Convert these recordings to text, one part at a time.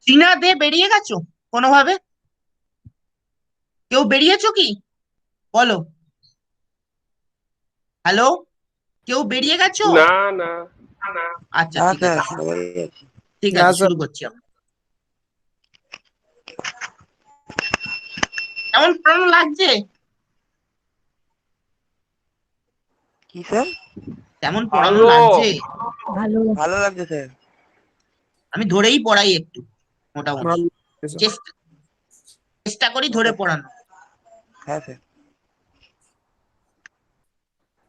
চীনা দে বেরিয়ে গেছো কোনোভাবে? কেউ বেরিয়েছো কি? বলো। হ্যালো, কেউ বেরিয়ে গেছো? না না। আচ্ছা না ঠিক স্যার, আছে, সবাই ঠিক না আছে, স্যার। শুরু করছি আমরা। কেমন পড়ানো লাগছে? কি স্যার? কেমন পড়ানো ভালো। লাগছে? ভালো। ভালো লাগছে স্যার। আমি ধরেই পড়াই একটু, মোটামুটি ভালো লাগছে, স্যার। চেষ্টা চেষ্টা করি ধরে পড়ানো। হ্যাঁ স্যার।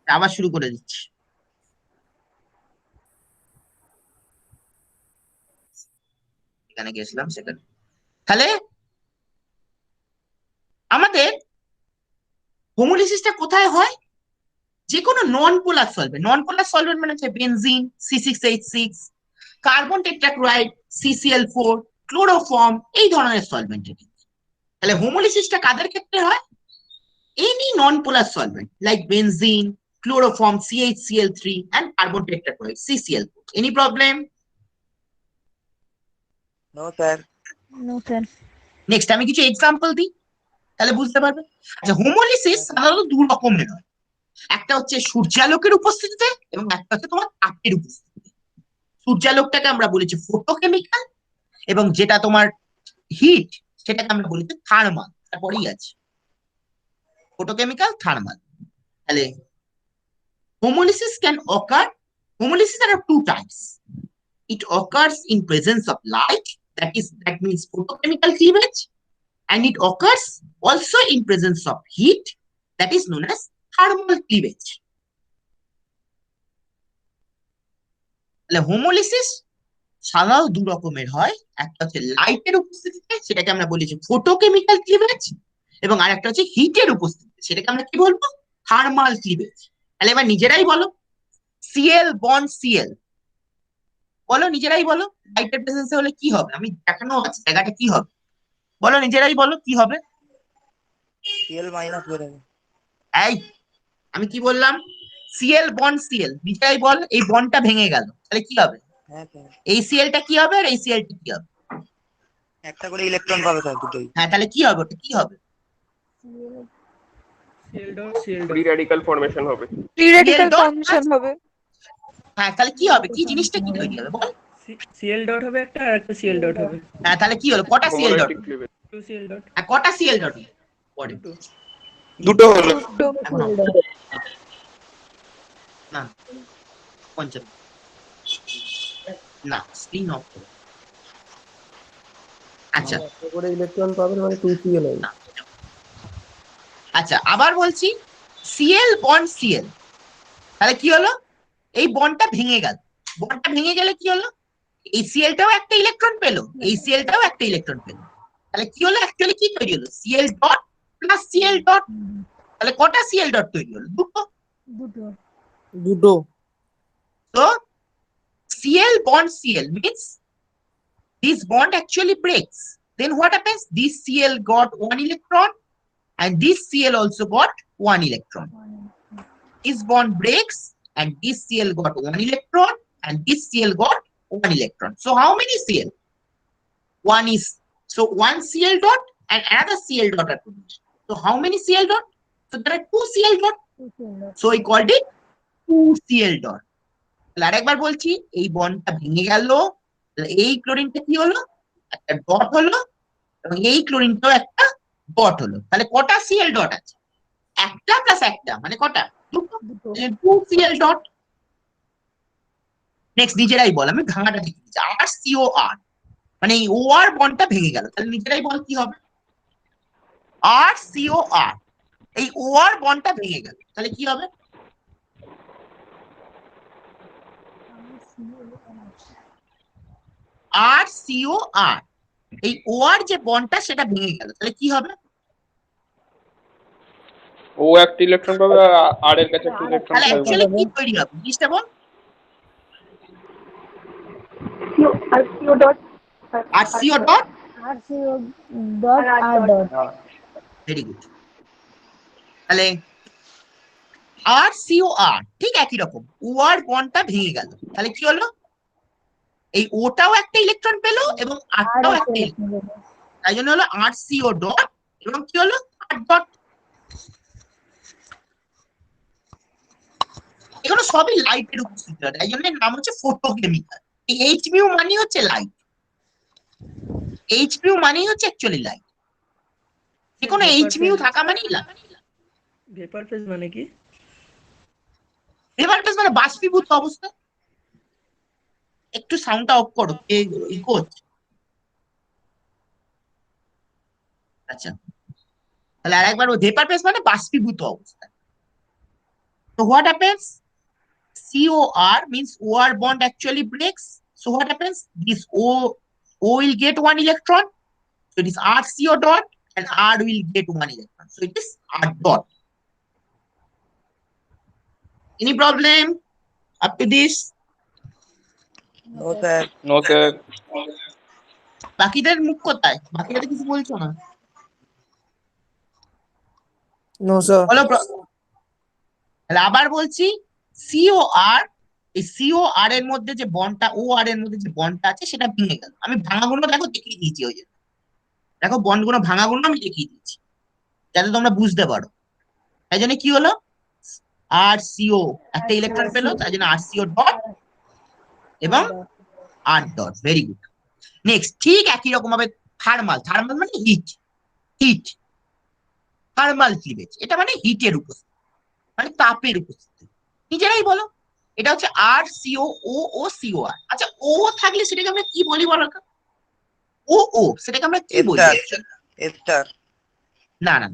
আবার শুরু করে দিচ্ছি। এখানে গেছিলাম, সেখানে। তাহলে আমাদের হোমোলিসিসটা কোথায় হয়? যে কোনো নন পোলার সলভেন্ট, নন পোলার সলভেন্ট মানে হচ্ছে benzene C6H6, carbon tetrachloride CCl4, chloroform, এই ধরনের সলভেন্টের। তাহলে হোমোলিসিসটা কাদের ক্ষেত্রে হয়? Any non polar solvent like benzene, chloroform CHCl3 and carbon tetrachloride CCl4. Any problem? No sir. No sir. Next আমি কিছু এক্সাম্পল দিই, তাহলে বুঝতে পারবে। আচ্ছা, হোমোলিসিস সাধারণত দু রকমের হয়। একটা হচ্ছে সূর্যালোকের উপস্থিতিতে এবং একটা হচ্ছে তোমার তাপের উপস্থিতিতে। সূর্যালোকটাকে আমরা বলেছি ফটোকেমিক্যাল, এবং যেটা তোমার হিট সেটাকে আমরা বলেছি থার্মাল। তারপরেই আছে ফটোকেমিক্যাল, থার্মাল। তাহলে homolysis can occur. Homolysis are of two types. It occurs in presence of light, that means photochemical cleavage, and it occurs also in presence of heat, that is known as thermal cleavage. তাহলে হোমোলিসিস সাধারণত দু রকমের হয়। একটা হচ্ছে লাইটের উপস্থিতিতে, সেটাকে আমরা বলি যে ফটোকেমিক্যাল ক্লিভেজ, এবং আরেকটা হচ্ছে হিটের উপস্থিতিতে, সেটাকে আমরা কি বলবো? Thermal cleavage. তাহলে এবার নিজেরাই বলো, সিএল বন্ড সিএল, বলো নিজেরাই বলো, লাইটের প্রেজেন্সে হলে কি হবে? আমি দেখানো আছে জায়গাটা কি হবে, বলো নিজেরাই বলো কি হবে। সিএল মাইনাস বেরোবে। এই, আমি কি বললাম? সিএল বন্ড সিএল, নিজেরাই বল। এই বন্ডটা ভেঙে গেল, তাহলে কি হবে? হ্যাঁ স্যার। এই সিএলটা কি হবে আর এই সিএলটা কি হবে? একটা করে ইলেকট্রন পাবে স্যার, দুটোই। হ্যাঁ, তাহলে কি হবে? ওটা কি হবে? ফ্রি রেডিক্যাল ফর্মেশন হবে। Free CL radical dot. Formation হবে। হ্যাঁ, তাহলে কি হবে? কি জিনিসটা কি তৈরি হবে বল? সিএল ডট হবে একটা, আর একটা সিএল ডট হবে। হ্যাঁ, তাহলে কি হলো? কটা Cl dot? Homolytic cleavage. Two Cl dot. কটা সিএল ডট পড়ে? টু। দুটো হলো। দুটো। এখন না, পঞ্চান্ন, না, স্ক্রিন অফ করো। আচ্ছা, একটা করে ইলেকট্রন পাবেন মানে 2Cl হবে। না। আচ্ছা, আবার বলছি, সিএল বন্ড সিএল, তাহলে কি হলো? এই বন্ডটা ভেঙে গেল। বন্ডটা ভেঙে গেলে কি হলো? এই সিএলটাও একটা ইলেকট্রন পেলো, এই সিএলটাও একটা ইলেকট্রন পেলো। তাহলে কি হলো? অ্যাকচুয়ালি কি তৈরি হলো? Cl dot plus Cl dot. তাহলে কটা সিএল ডট তৈরি হলো? দুটো। দুটো। দুটো। তো Cl bond Cl means this bond actually breaks. Then what happens? This Cl got one electron and this Cl also got one electron. This bond breaks and this Cl got one electron and this Cl got one electron. So how many Cl? One is, so one Cl dot and another Cl dot are produced. So how many Cl dot? So there are two Cl dot. So I called it 2Cl dot. তাহলে আরেকবার বলছি, এই বন্ডটা ভেঙে গেল, এই ক্লোরিনটা কি হলো? একটা ডট হলো, এবং এই ক্লোরিনটাও একটা ডট হলো। তাহলে কটা সিএল ডট আছে? একটা প্লাস একটা মানে কটা? দুটো। Two Cl dot. নেক্সট নিজেরাই বল, আমি ভাঙাটা দেখে দিচ্ছি। আর সিও আর, মানে এই ও আর বন্ডটা ভেঙে গেল, তাহলে নিজেরাই বল কি হবে? আর সিও আর, এই ও আর বন্ডটা ভেঙে গেল, তাহলে কি হবে? আর সিও আর, এই ও আর যে বন্ডটা সেটা ভেঙে গেল, তাহলে কি হবে? ও একটা ইলেকট্রন পাবে আর এর কাছে একটা ইলেকট্রন তাহলে থাকবে। অ্যাকচুয়ালি কি তৈরি হবে জিনিসটা বল? RCO dot. R CO dot. RCO dot R dot. Very good. তাহলে আর সিও আর ঠিক একই রকম, ও আর বন্ডটা ভেঙে গেল, তাহলে কি হলো? এই ওটাও একটা ইলেকট্রন পেলো এবং আর আরটাও একটা একটা electron পেলো। তাই জন্য হলো RCO ডট এবং কি হলো আর ডট। এগুলো সবই লাইটের উপস্থিতি হয়, তাই জন্য এর নাম হচ্ছে ফটোকেমিক্যাল। এই এইচ মিউ মানে হচ্ছে লাইট, এইচ মিউ মানে হচ্ছে অ্যাকচুয়ালি লাইট। যে কোনো এইচ মিউ থাকা মানেই লাইট। ভেপার ফেজ মানে কি? ভেপার ফেজ মানে বাষ্পীভূত অবস্থা। একটু সাউন্ডটা অফ করো, ইকো হচ্ছে। আচ্ছা, তাহলে আরেকবার, ভেপার ফেজ মানে বাষ্পীভূত অবস্থা। তো what happens? COR means OR bond actually breaks. So what happens? This O will get one electron. So it is RCO dot and R will get one electron. So it is R dot. Any problem up to this? No sir. No sir. বাকিদের মুখ কোথায়? বাকিরা তো কিছু বলছো না। No sir. বলো তাহলে আবার বলছি, COR, এই COR এর মধ্যে যে বন্ডটা, OR এর মধ্যে যে বন্ডটা আছে সেটা ভেঙে গেল। আমি ভাঙাগুলো দেখো দেখিয়ে দিয়েছি, ওই যে দেখো বন্ডগুলো ভাঙাগুলো আমি দেখিয়ে দিয়েছি যাতে তোমরা বুঝতে পারো। তাই জন্য কি হলো, RCO একটা ইলেকট্রন পেলো, তাই জন্য RCO ডট এবং R dot. Very good. Next ঠিক একই রকম ভাবে থার্মাল, থার্মাল মানে হিট, হিট থার্মাল ক্লিভেজ, এটা মানে হিটের উপস্থিতি, মানে তাপের উপস্থিতি। নিজেরাই বলো, এটা হচ্ছে RCO ও COR। আচ্ছা, ও থাকলে সেটাকে আমরা কি বলি বলো তো? ও সেটাকে আমরা কি বলি? এস্টার। এস্টার। না না,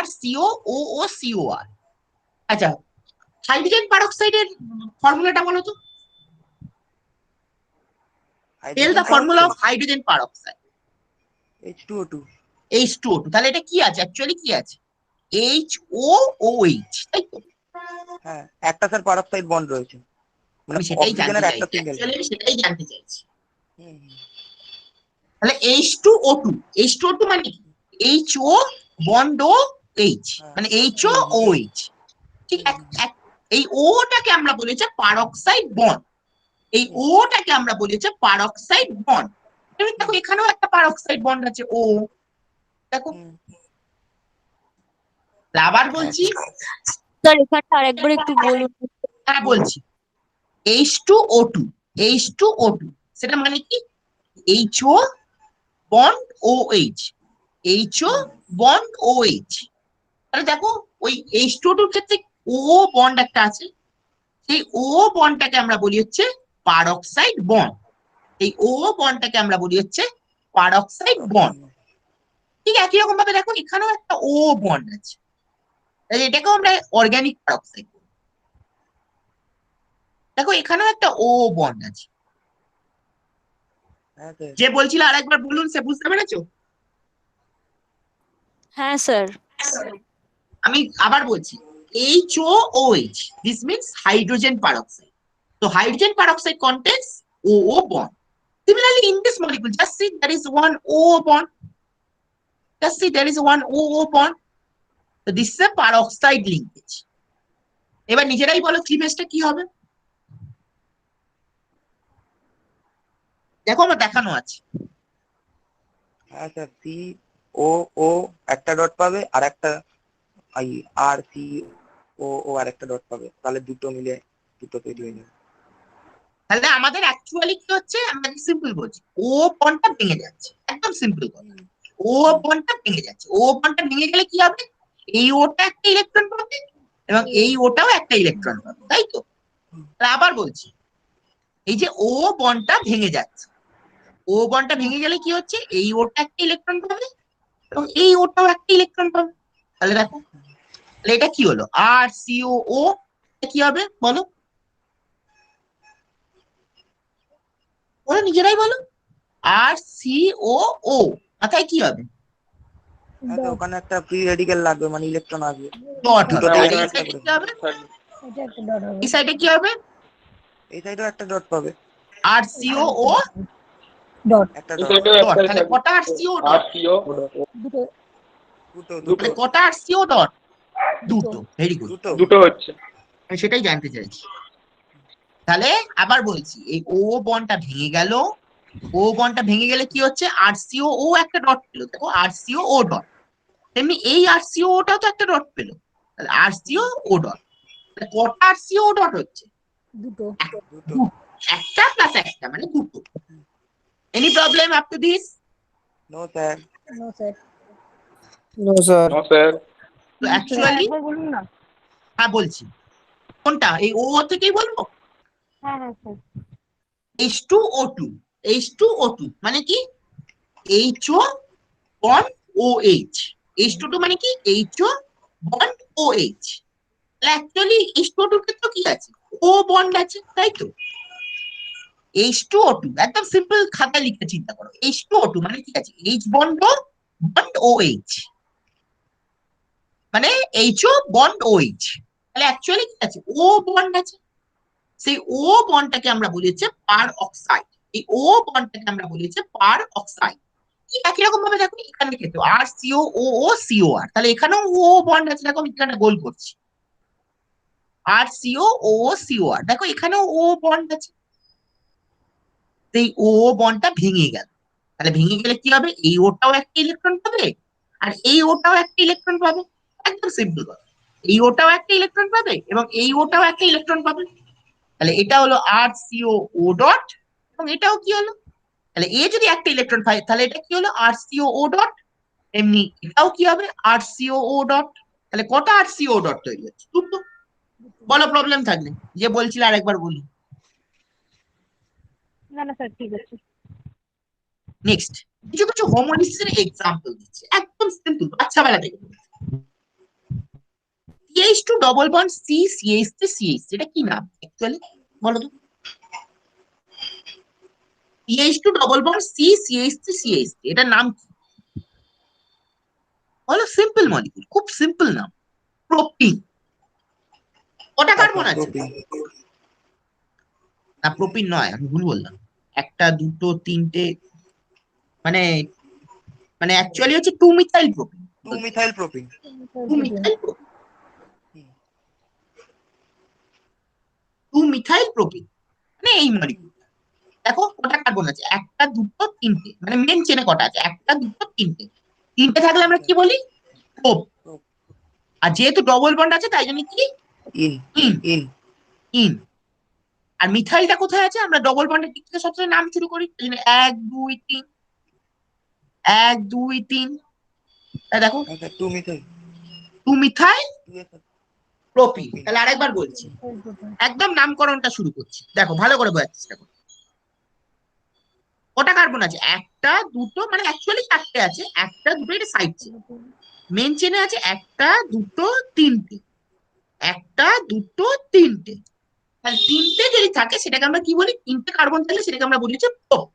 RCO ও COR। আচ্ছা, হাইড্রোজেন পারঅক্সাইডের ফর্মুলাটা বলো তো। Tell the formula of hydrogen peroxide. H2O2। H2O2। তাহলে এটা কি আছে, অ্যাকচুয়ালি কি আছে? HOOH, তাই তো? হ্যাঁ, একটা স্যার পারঅক্সাইড বন্ড রয়েছে, মানে আমি সেটাই জানতে অক্সিজেনের চাইছি, একটা সিঙ্গেল। অ্যাকচুয়ালি আমি সেটাই জানতে চাইছি। তাহলে H2O2, H2O2 মানে কি? HO বন্ড ও H, মানে HOOH। ঠিক, এই ওটাকে আমরা বলি হচ্ছে পারঅক্সাইড বন্ড, এই ওটাকে আমরা বলি হচ্ছে পারঅক্সাইড বন্ড। দেখো এখানেও একটা পারঅক্সাইড বন্ড আছে, ও দেখো। আবার বলছি, স্যার এখানটা আরেকবার একটু বলুন। হ্যাঁ বলছি, H2O2, H2O2 সেটা মানে কি? HO bond OH, HO bond OH। তাহলে দেখো ওই H2O2 এর ক্ষেত্রে ও বন্ড একটা আছে, সেই ও বন্ডটাকে আমরা বলি হচ্ছে পারঅক্সাইড বন্ড, এই ও বন্ডটাকে আমরা বলি হচ্ছে পারঅক্সাইড বন্ড। ঠিক একই রকম ভাবে দেখো এখানেও একটা ও বন্ড আছে, তাহলে এটাকেও আমরা অর্গানিক পারঅক্সাইড। দেখো এখানেও একটা ও বন্ড আছে। হ্যাঁ স্যার। যে বলছিল আরেকবার বলুন, সে বুঝতে পেরেছো? হ্যাঁ স্যার। আমি আবার বলছি, HOOH, this means hydrogen peroxide. So hydrogen peroxide contains OO bond. Similarly, in this molecule, just see there is one OO bond. Just see there is one OO bond. So this is a peroxide linkage. এবার নিজেরাই বলো ক্লিভেজটা কি হবে? দেখো আমার দেখানো আছে। হ্যাঁ স্যার, COO একটা ডট পাবে, আর একটা RCOO আর একটা ডট পাবে, তাহলে দুটো মিলে দুটো তৈরি হয়ে যাবে। তাহলে আমাদের অ্যাকচুয়ালি কি হচ্ছে, আমরা সিম্পল বলছি, ও বন্ডটা ভেঙে যাচ্ছে, একদম সিম্পল কথা। ও বন্ডটা ভেঙে যাচ্ছে, ও বন্ডটা ভেঙে গেলে কি হবে? এই ওটা একটা ইলেকট্রন পাবে এবং এই ওটাও একটা ইলেকট্রন পাবে, তাই তো? তাহলে আবার বলছি, এই যে ও বন্ডটা ভেঙে যাচ্ছে, ও বন্ডটা ভেঙে গেলে কি হচ্ছে? এই ওটা একটা ইলেকট্রন পাবে এবং এই ওটাও একটা ইলেকট্রন পাবে। তাহলে দেখো, তাহলে এটা কি হলো? RCOO কি হবে বলো? বলো নিজেরাই বলো। RCOO মাথায় কি হবে? হ্যাঁ স্যার, ওখানে একটা ফ্রি রেডিকেল লাগবে, মানে ইলেকট্রন আসবে। ডট হবে। দুটোতেই আর একটা এই একটা সাইডে করে। কি হবে? এটা একটা ডট হবে। এই সাইডে কি হবে? এই সাইডেও একটা ডট পাবে। RCOO dot. একটা এই ডট। সাইডে ডট। একটাই তাহলে থাকবে। কটা RCO ডট? RCO দুটো। দুটো দুটো। তাহলে কটা RCO ডট? দুটো। Very good. দুটো। দুটো হচ্ছে। আমি সেটাই জানতে চাইছি। তাহলে আবার বলছি, এই ও বন্ডটা ভেঙে গেল, ও বন্ডটা ভেঙে গেলে কি হচ্ছে, আরসিও ও একটা ডট পেলো, দেখো আরসিও ও ডট, তেমনি এই আরসিও ওটাও তো একটা ডট পেলো, তাহলে আরসিও ও ডট, কটা আরসিও ও ডট হচ্ছে, দুটো। দুটো। একটা প্লাস একটা মানে দুটো। Any problem up to this? No sir. No sir. No sir. No sir. তো অ্যাকচুয়ালি একবার বলুন না। হ্যাঁ বলছি, কোনটা, এই ও থেকেই বলবো। হ্যাঁ হ্যাঁ স্যার। H2O2, H2O2 মানে কি, HO বন্ড OH, H22 মানে কি, HO bond OH। Actually H2O2 এর ক্ষেত্রে কি আছে, O বন্ড আছে, তাই তো। H2O2 একদম সিম্পল খাতায় লিখে চিন্তা করো, H2O2 মানে কি আছে, H বন্ড বন্ড OH, মানে HO বন্ড OH। তাহলে অ্যাকচুয়ালি কি আছে, O বন্ড আছে, সেই ও বন্ডটাকে আমরা বলি হচ্ছে পার অক্সাইড, এই ও বন্ডটাকে আমরা বলি হচ্ছে পার অক্সাইড। একই রকম ভাবে দেখো এখানে ক্ষেত্রে আর সিও ও ও সিও আর, তাহলে এখানেও ও বন্ড আছে, দেখো এখানে গোল করছি, আর সিও ও ও সিও আর, দেখো এখানেও ও বন্ড আছে, সেই ও বন্ডটা ভেঙে গেল, তাহলে ভেঙে গেলে কি হবে, এই ওটাও একটা ইলেকট্রন পাবে আর এই ওটাও একটা ইলেকট্রন পাবে, একদম সিম্পল কথা, এই ওটাও একটা ইলেকট্রন পাবে এবং এই ওটাও একটা ইলেকট্রন পাবে, তাহলে এটা হলো আর সিও ও ডট, এবং এটাও কি হলো, তাহলে এ যদি একটা ইলেকট্রন পায় তাহলে এটা কি হলো, আর সিও ও ডট, এমনি এটাও কি হবে, আর সিও ও ডট। তাহলে কটা আর সিও ডট তৈরি হচ্ছে, দুটো। বলো প্রবলেম থাকলে, যে বলছিলে আরেকবার বলি। না না স্যার ঠিক আছে। নেক্সট, কিছু কিছু হোমোলিসিসের এক্সাম্পল দিচ্ছি, একদম সিম্পল, বাচ্চা বেলা থেকে। CH2 double bond C CH3 CH3, এটা কি নাম অ্যাকচুয়ালি বলো তো। CH2 double bond C CH3 CH3, এটার নাম কি বলো, সিম্পল মলিকিউল, খুব সিম্পল নাম, প্রোপিন। কটা কার্বন আছে, প্রোটিন। না প্রোপিন নয়, আমি ভুল বললাম, একটা দুটো তিনটে, মানে মানে অ্যাকচুয়ালি হচ্ছে two methyl propene, 2 methyl propene. Two methyl two methyl propene, মানে এই মলিকিউল। দেখো কটা কার্বন আছে, একটা দুটো তিনটে, মানে মেন চেনে কটা আছে, একটা দুটো তিনটে, তিনটে থাকলে আমরা কি বলি, প্রোপ। আর যেহেতু ডবল বন্ড আছে তাই জন্য কি, ইন। In, in. ইন। আর মিথাইলটা কোথায় আছে, আমরা ডবল বন্ডের দিক থেকে সবসময় নাম শুরু করি, এই জন্য এক দুই তিন, এক দুই তিন, তাই দেখো আচ্ছা 2 মিথাইল। টু মিথাইল 2 এর সাথে প্রোপিন। প্রোপিন। তাহলে আরেকবার বলছি, একদম নামকরণটা শুরু করছি, দেখো ভালো করে বোঝার চেষ্টা করো। কটা কার্বন আছে, একটা দুটো, মানে অ্যাকচুয়ালি চারটে আছে, একটা দুটো, এটা সাইড চেন। মেন চেনে আছে একটা দুটো তিনটে, একটা দুটো তিনটে, তাহলে তিনটে যদি থাকে সেটাকে আমরা কি বলি, তিনটে কার্বন থাকলে সেটাকে আমরা বলি হচ্ছে প্রোপ,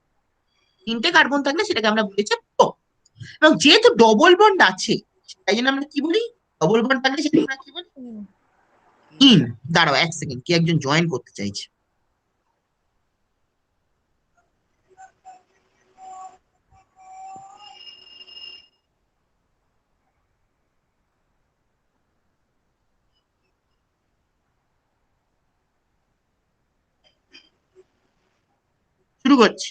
তিনটে কার্বন থাকলে সেটাকে আমরা বলি হচ্ছে প্রোপ। এবং যেহেতু ডবল বন্ড আছে তাই জন্য আমরা কি বলি, ডবল বন্ড থাকলে সেটাকে আমরা কি বলি, ইন। দাঁড়াও এক সেকেন্ড, কি একজন জয়েন করতে চাইছে। শুরু করছি।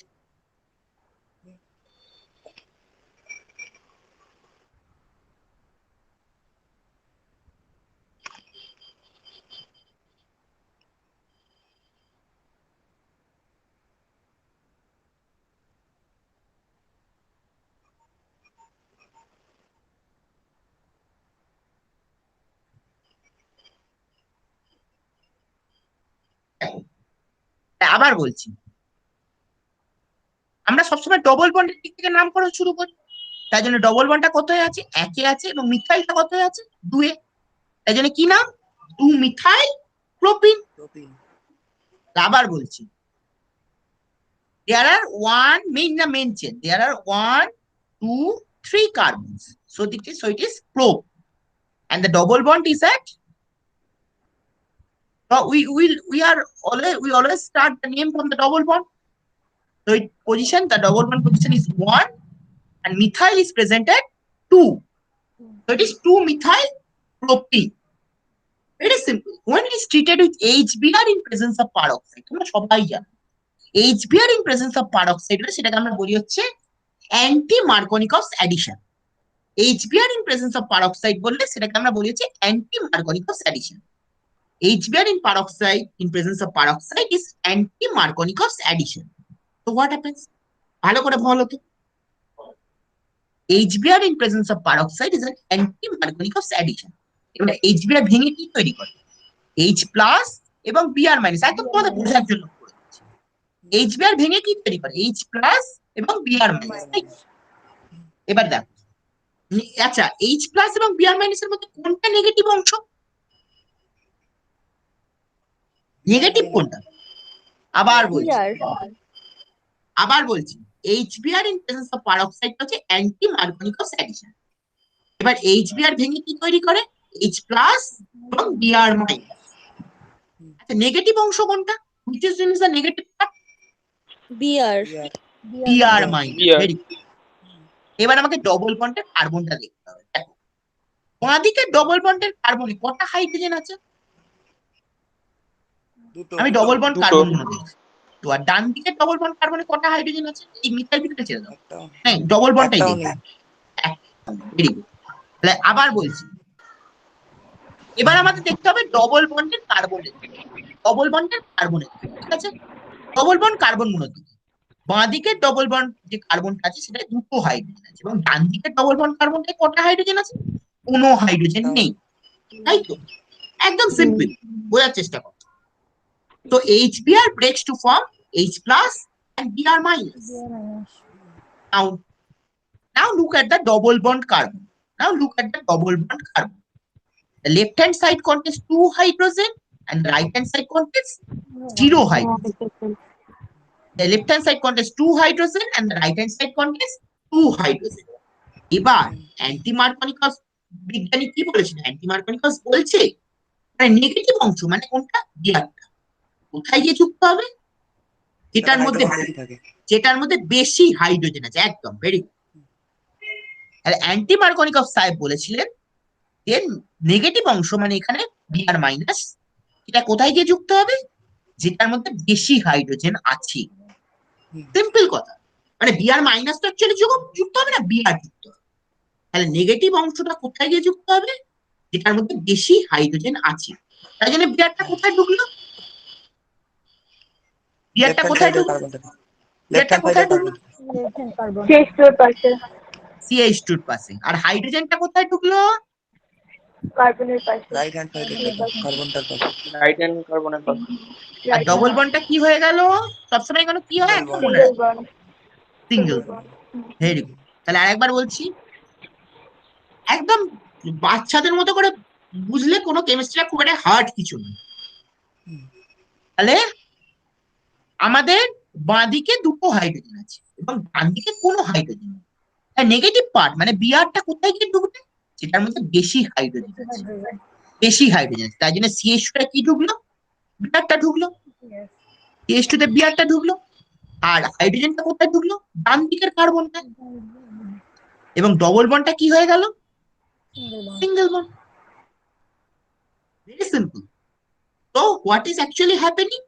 আবার বলছি, আমরা সবসময় ডবল বন্ডের দিক থেকে নামকরণ শুরু করি, তাই জন্য ডবল বন্ডটা কোথায় আছে, একে আছে, এবং মিথাইলটা কোথায় আছে, দুয়ে, তাই জন্য কি নাম, টু মিথাইল প্রোপিন। প্রোপিন। আবার বলছি, there are one main chain, there are 1 2 3 carbons, so it is probe, and the double bond is at, we always start the name from the double bond, so the double bond position is 1 and methyl is present at 2, so it is 2 methyl propene, Very simple. When it is treated with HBr in presence of peroxide, তোমরা সবাই জানো HBr in presence of peroxide সেটাকে আমরা বলি হচ্ছে anti Markovnikov's addition. HBr in presence of peroxide বললে সেটাকে আমরা বলি হচ্ছে anti Markovnikov's addition. HBr in peroxide in presence of peroxide is anti Markovnikov addition. So what happens? ভালো করে বলো তো। HBr in presence of peroxide is an anti Markovnikov addition. এবার HBr ভেঙে কি তৈরি করে? H plus এবং Br minus, একদম তোমাদের বোঝার জন্য করে দিচ্ছি। HBr ভেঙে কি তৈরি করে? H plus এবং Br minus, তাই তো? এবার দেখো, আচ্ছা H plus এবং Br minus এর মধ্যে কোনটা নেগেটিভ অংশ? নেগেটিভ কোনটা? আবার বলছি HBr in presence of peroxide হচ্ছে অ্যান্টি মার্কনিকস অ্যাডিশন। এবার HBr ভেঙে কি তৈরি করে? H plus এবং Br minus। আচ্ছা নেগেটিভ অংশ কোনটা? which is the negative part? BR Br minus। Br। Very good. এবার আমাকে ডবল বন্ডের কার্বনটা দেখতে হবে। দেখো বাঁ দিকে ডবল বন্ডের কার্বনে কটা হাইড্রোজেন আছে? দুটো। আমি ডবল বন্ড দুটো। কার্বন গুলো দেখছি। তো আর ডান দিকে ডবল বন্ড কার্বনে কটা হাইড্রোজেন আছে? এই মিথাইল ভিতরে ছেড়ে দাও। একটাও হ্যাঁ ডবল বন্ডটাই একটাও দেখি। নেই। Very good. তাহলে আবার বলছি, এবার আমাদের দেখতে হবে ডবল বন্ডের কার্বনের, ডবল বন্ডের কার্বনের, ঠিক আছে? ডবল বন্ড কার্বন গুলোর দিকে বাঁ দিকের ডবল বন্ড যে কার্বনটা আছে সেটা দুটো হাইড্রোজেন আছে এবং ডান দিকের ডবল বন্ড কার্বনটায় কটা হাইড্রোজেন আছে? কোনো হাইড্রোজেন নেই, তাই তো? একদম সিম্পল, বোঝার চেষ্টা করো। তো HBr breaks to form H plus and Br minus. Now look at the double bond carbon. The left hand side contains 2 hydrogen and the right hand side contains 0 hydrogen. The left hand side contains 2 hydrogen and the right hand side contains 2 hydrogen. এবার anti মার্কনিকস বিজ্ঞানী কি বলেছেন? Anti মার্কনিকস বলছে মানে negative অংশ মানে কোনটা? বিআরটা কোথায় গিয়ে যুক্ত হবে? যেটার মধ্যে বেশি হাইড্রোজেন আছে। একদম ভেরি গুড। অ্যান্টি মার্কনিকভ সাহেব বলেছিলেন যে নেগেটিভ অংশ মানে এখানে Br মাইনাস, এটা কোথায় গিয়ে যুক্ত হবে? যেটার মধ্যে বেশি হাইড্রোজেন আছে। সিম্পল কথা, মানে Br মাইনাস তো অ্যাকচুয়ালি যুক্ত হবে না, Br যুক্ত হবে। তাহলে নেগেটিভ অংশটা কোথায় গিয়ে যুক্ত হবে? যেটার মধ্যে বেশি হাইড্রোজেন আছে। তাই জন্য Brটা কোথায় ঢুকলো? Brটা কোথায় ঢুকলো? Brটা কোথায় ঢুকলো? CH2 এর পাশে। আর হাইড্রোজেনটা কোথায় ঢুকলো? রাইট হ্যান্ড সাইডে কার্বনটার পাশে। রাইট হ্যান্ড কার্বনের পাশে। আর ডবল বন্ডটা কি হয়ে গেল? সবসময় কেন কি হয় একদম মনে রাখো, সিঙ্গেল। Very good. তাহলে আরেকবার বলছি, একদম বাচ্চাদের মতো করে বুঝলে, কোনো কেমিস্ট্রিটা খুব একটা হার্ড কিছু না। তাহলে আমাদের বাঁ দিকে দুটো হাইড্রোজেন আছে এবং ডান দিকে কোনো হাইড্রোজেন নেই। নেগেটিভ পার্ট মানে বিআরটা কোথায় গিয়ে ঢুকবে? যেটার মধ্যে বেশি হাইড্রোজেন আছে, বেশি হাইড্রোজেন আছে। তাই জন্য CH2 কি ঢুকলো? বিআরটা ঢুকলো। CH2 তে বিআরটা ঢুকলো। আর হাইড্রোজেনটা কোথায় ঢুকলো? ডান দিকের কার্বনটা। এবং ডবল বন্ডটা কি হয়ে গেল? Single bond. Very simple. So what is actually happening?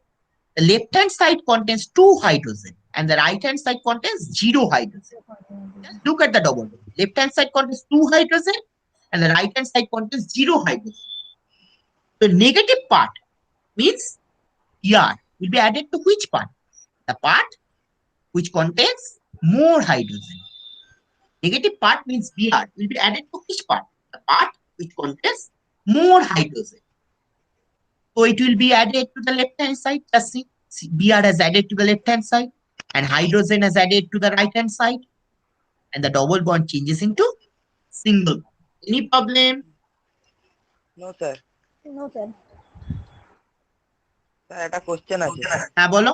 The left hand side contains 2 hydrogen and the right hand side contains 0 hydrogen. Just look at the double bond. Left hand side contains 2 hydrogen and the right hand side contains 0 hydrogen. The negative part means Br will be added to which part? The part which contains more hydrogen. Negative part means Br will be added to which part? The part which contains more hydrogen. So it will be added to the left hand side. Just see, Br has added to the left hand side and hydrogen has added to the right hand side, and the double bond changes into single bond. Any problem? No sir. Sir একটা question আছে। হ্যাঁ বলো।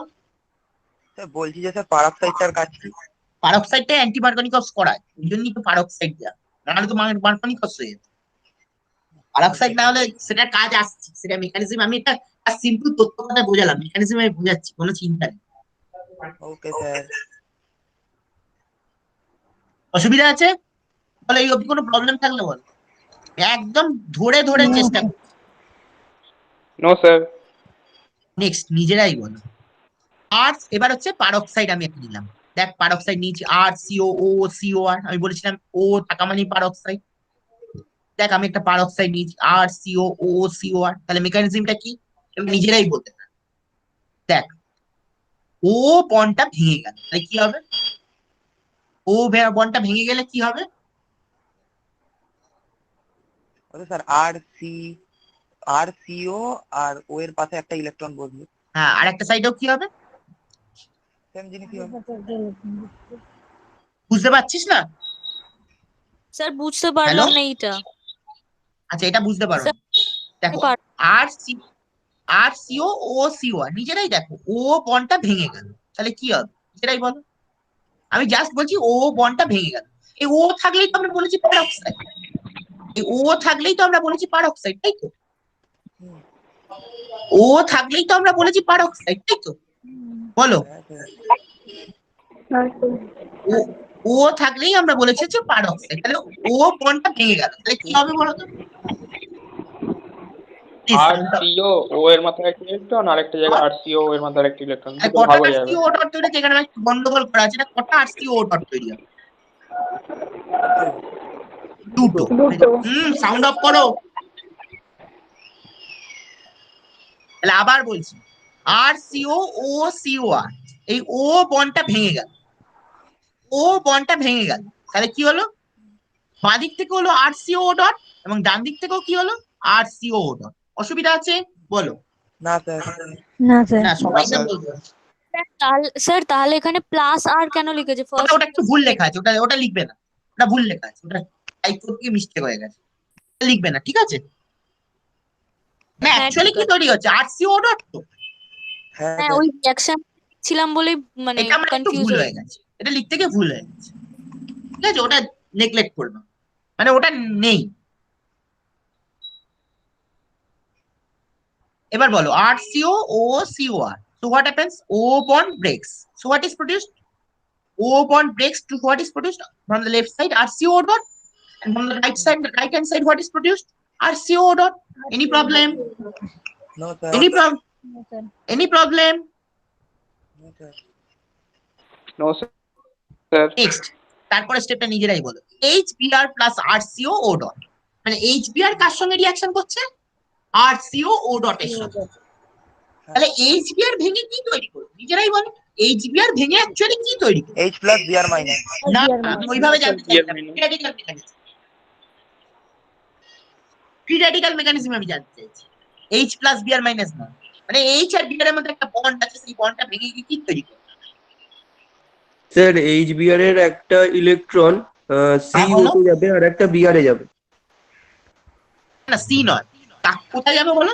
Sir বলছি যে sir পারক্সাইডটার কাজ কি? পারক্সাইডটা anti মার্কনিকস করায়, ওই জন্যই তো পারক্সাইড দেওয়া, নাহলে তো মার্কনিকস হয়ে যেত। পারক্সাইড না হলে সেটা কাজ আসছে, সেটা মেকানিজম। আমি এটা সিম্পল তথ্য কথা বোঝালাম, মেকানিজম আমি বোঝাচ্ছি, কোনো চিন্তা নেই। Okay sir. অসুবিধা আছে? বলে এই অবধি কোনো প্রবলেম থাকলে বল, একদম ধরে ধরে চেষ্টা কর। No sir. নেক্সট নিজেরাই বলো। আর এবার হচ্ছে পারক্সাইড আমি একটা নিলাম। দেখ পারক্সাইড নিয়েছি আর সিও ও সিও আর, আমি বলেছিলাম ও থাকা মানে পারক্সাইড। দেখ আমি একটা পারক্সাইড নিয়েছি আর সিও ও সিও আর, তাহলে মেকানিজমটা কি এবার নিজেরাই বলতে পারো। দেখ ও বন্ডটা ভেঙে গেল, তাহলে কি হবে? ও বন্ডটা ভেঙে গেলে কি হবে? ওকে স্যার, আর সিও আর ও এর পাশে একটা ইলেকট্রন বসবে, হ্যাঁ, আর একটা সাইডেও কি হবে? সেম জিনিসই হবে। বুঝতে পারছিস না? স্যার বুঝতে হ্যালো, পারলাম না এইটা। আচ্ছা এটা বুঝতে পারো স্যার না। দেখো আর সি আর সিও ও সিও আর, নিজেরাই দেখো ও বন্ডটা ভেঙে গেল, তাহলে কি হবে নিজেরাই বলো। আমি জাস্ট বলছি ও বন্ডটা ভেঙে গেল, এই ও থাকলেই তো আমরা বলেছি পারক্সাইড, এই ও থাকলেই তো আমরা বলেছি পারক্সাইড, তাই তো? ও থাকলেই তো আমরা বলেছি পারক্সাইড, তাই তো? বলো। হ্যাঁ স্যার। ও ও থাকলেই আমরা বলেছি হচ্ছে পারক্সাইড, তাহলে ও বন্ডটা ভেঙে গেল, তাহলে কি হবে বলো তো? Please, আর sound up. সিও ও এর মাথায় একটা ইলেকট্রন, আর একটা জায়গায় আর সিও ও এর মাথায় একটা ইলেকট্রন, আর দুটো কটা ভাগ হয়ে যাবে। আরসিও ডট তৈরি হচ্ছে, এখানে আমি একটু গন্ডগোল করা আছে, এটা কটা আরসিও ডট তৈরি হবে? দুটো। সাউন্ড অফ করো। তাহলে আবার বলছি আর সিও ও সিও আর, এই ও বন্ডটা ভেঙে গেল, ও বন্ডটা ভেঙে গেল, তাহলে কি হলো? বাঁ দিক থেকে হলো আর সিও ডট এবং ডান দিক থেকেও কি হলো আর সিও ডট। অসুবিধা আছে বলো? না স্যার। না স্যার। না সবাই না স্যার। বলবো। স্যার তাহলে এখানে প্লাস আর কেন লিখেছে ওটা ফার্স্ট? ওটা একটু ভুল লেখা আছে, ওটা ওটা লিখবে না, ওটা ভুল লেখা আছে, ওটা টাইপ করতে গিয়ে মিস্টেক হয়ে গেছে, ওটা লিখবে না, ঠিক আছে? না হ্যাঁ, অ্যাকচুয়ালি ঠিক কি আছে। তৈরি হচ্ছে আর সিও ডট তো, হ্যাঁ হ্যাঁ স্যার। ওই রিঅ্যাকশন ছিলাম বলে মানে এটা আমার একটু কনফিউজ ভুল হয়ে হয়ে গেছে, এটা লিখতে গিয়ে ভুল হয়ে গেছে, ঠিক আছে? ওটা নেগলেক্ট করবে, মানে ওটা নেই। এবার বলো R CO O CO R, so what happens? O bond breaks, so what is produced? O bond breaks to what is produced from the left side RCO dot, and from the right side, the right hand side, what is produced? RCO dot. Any problem? No sir. Any problem? No, sir. Any problem? No sir. No sir. Next, তারপরে স্টেপটা নিজেরাই বলো। HBr plus RCO O dot, মানে HBr কার সঙ্গে reaction করছে? RCO O dot এর সঙ্গে। তাহলে HBr ভেঙে কি তৈরি করবে নিজেরাই বলো? HBr ভেঙে অ্যাকচুয়ালি কি তৈরি করবে? H plus BR minus. না, HBr আমি minus. ওইভাবে জানতে Br চাইছিলাম। minus. ফ্রি রেডিক্যাল মেকানিজম আমি জানতে চাইছি, H প্লাস বিআর মাইনাস না। মানে H আর বিআর এর মধ্যে একটা বন্ড আছে, সেই বন্ডটা ভেঙে গিয়ে কি তৈরি করবে? স্যার এইচবিআর এর একটা ইলেকট্রন সি হ্যাঁ, বলো। ওতে যাবে আর একটা বিআর এ যাবে। না সি নয়, কোথায় যাবে বলো?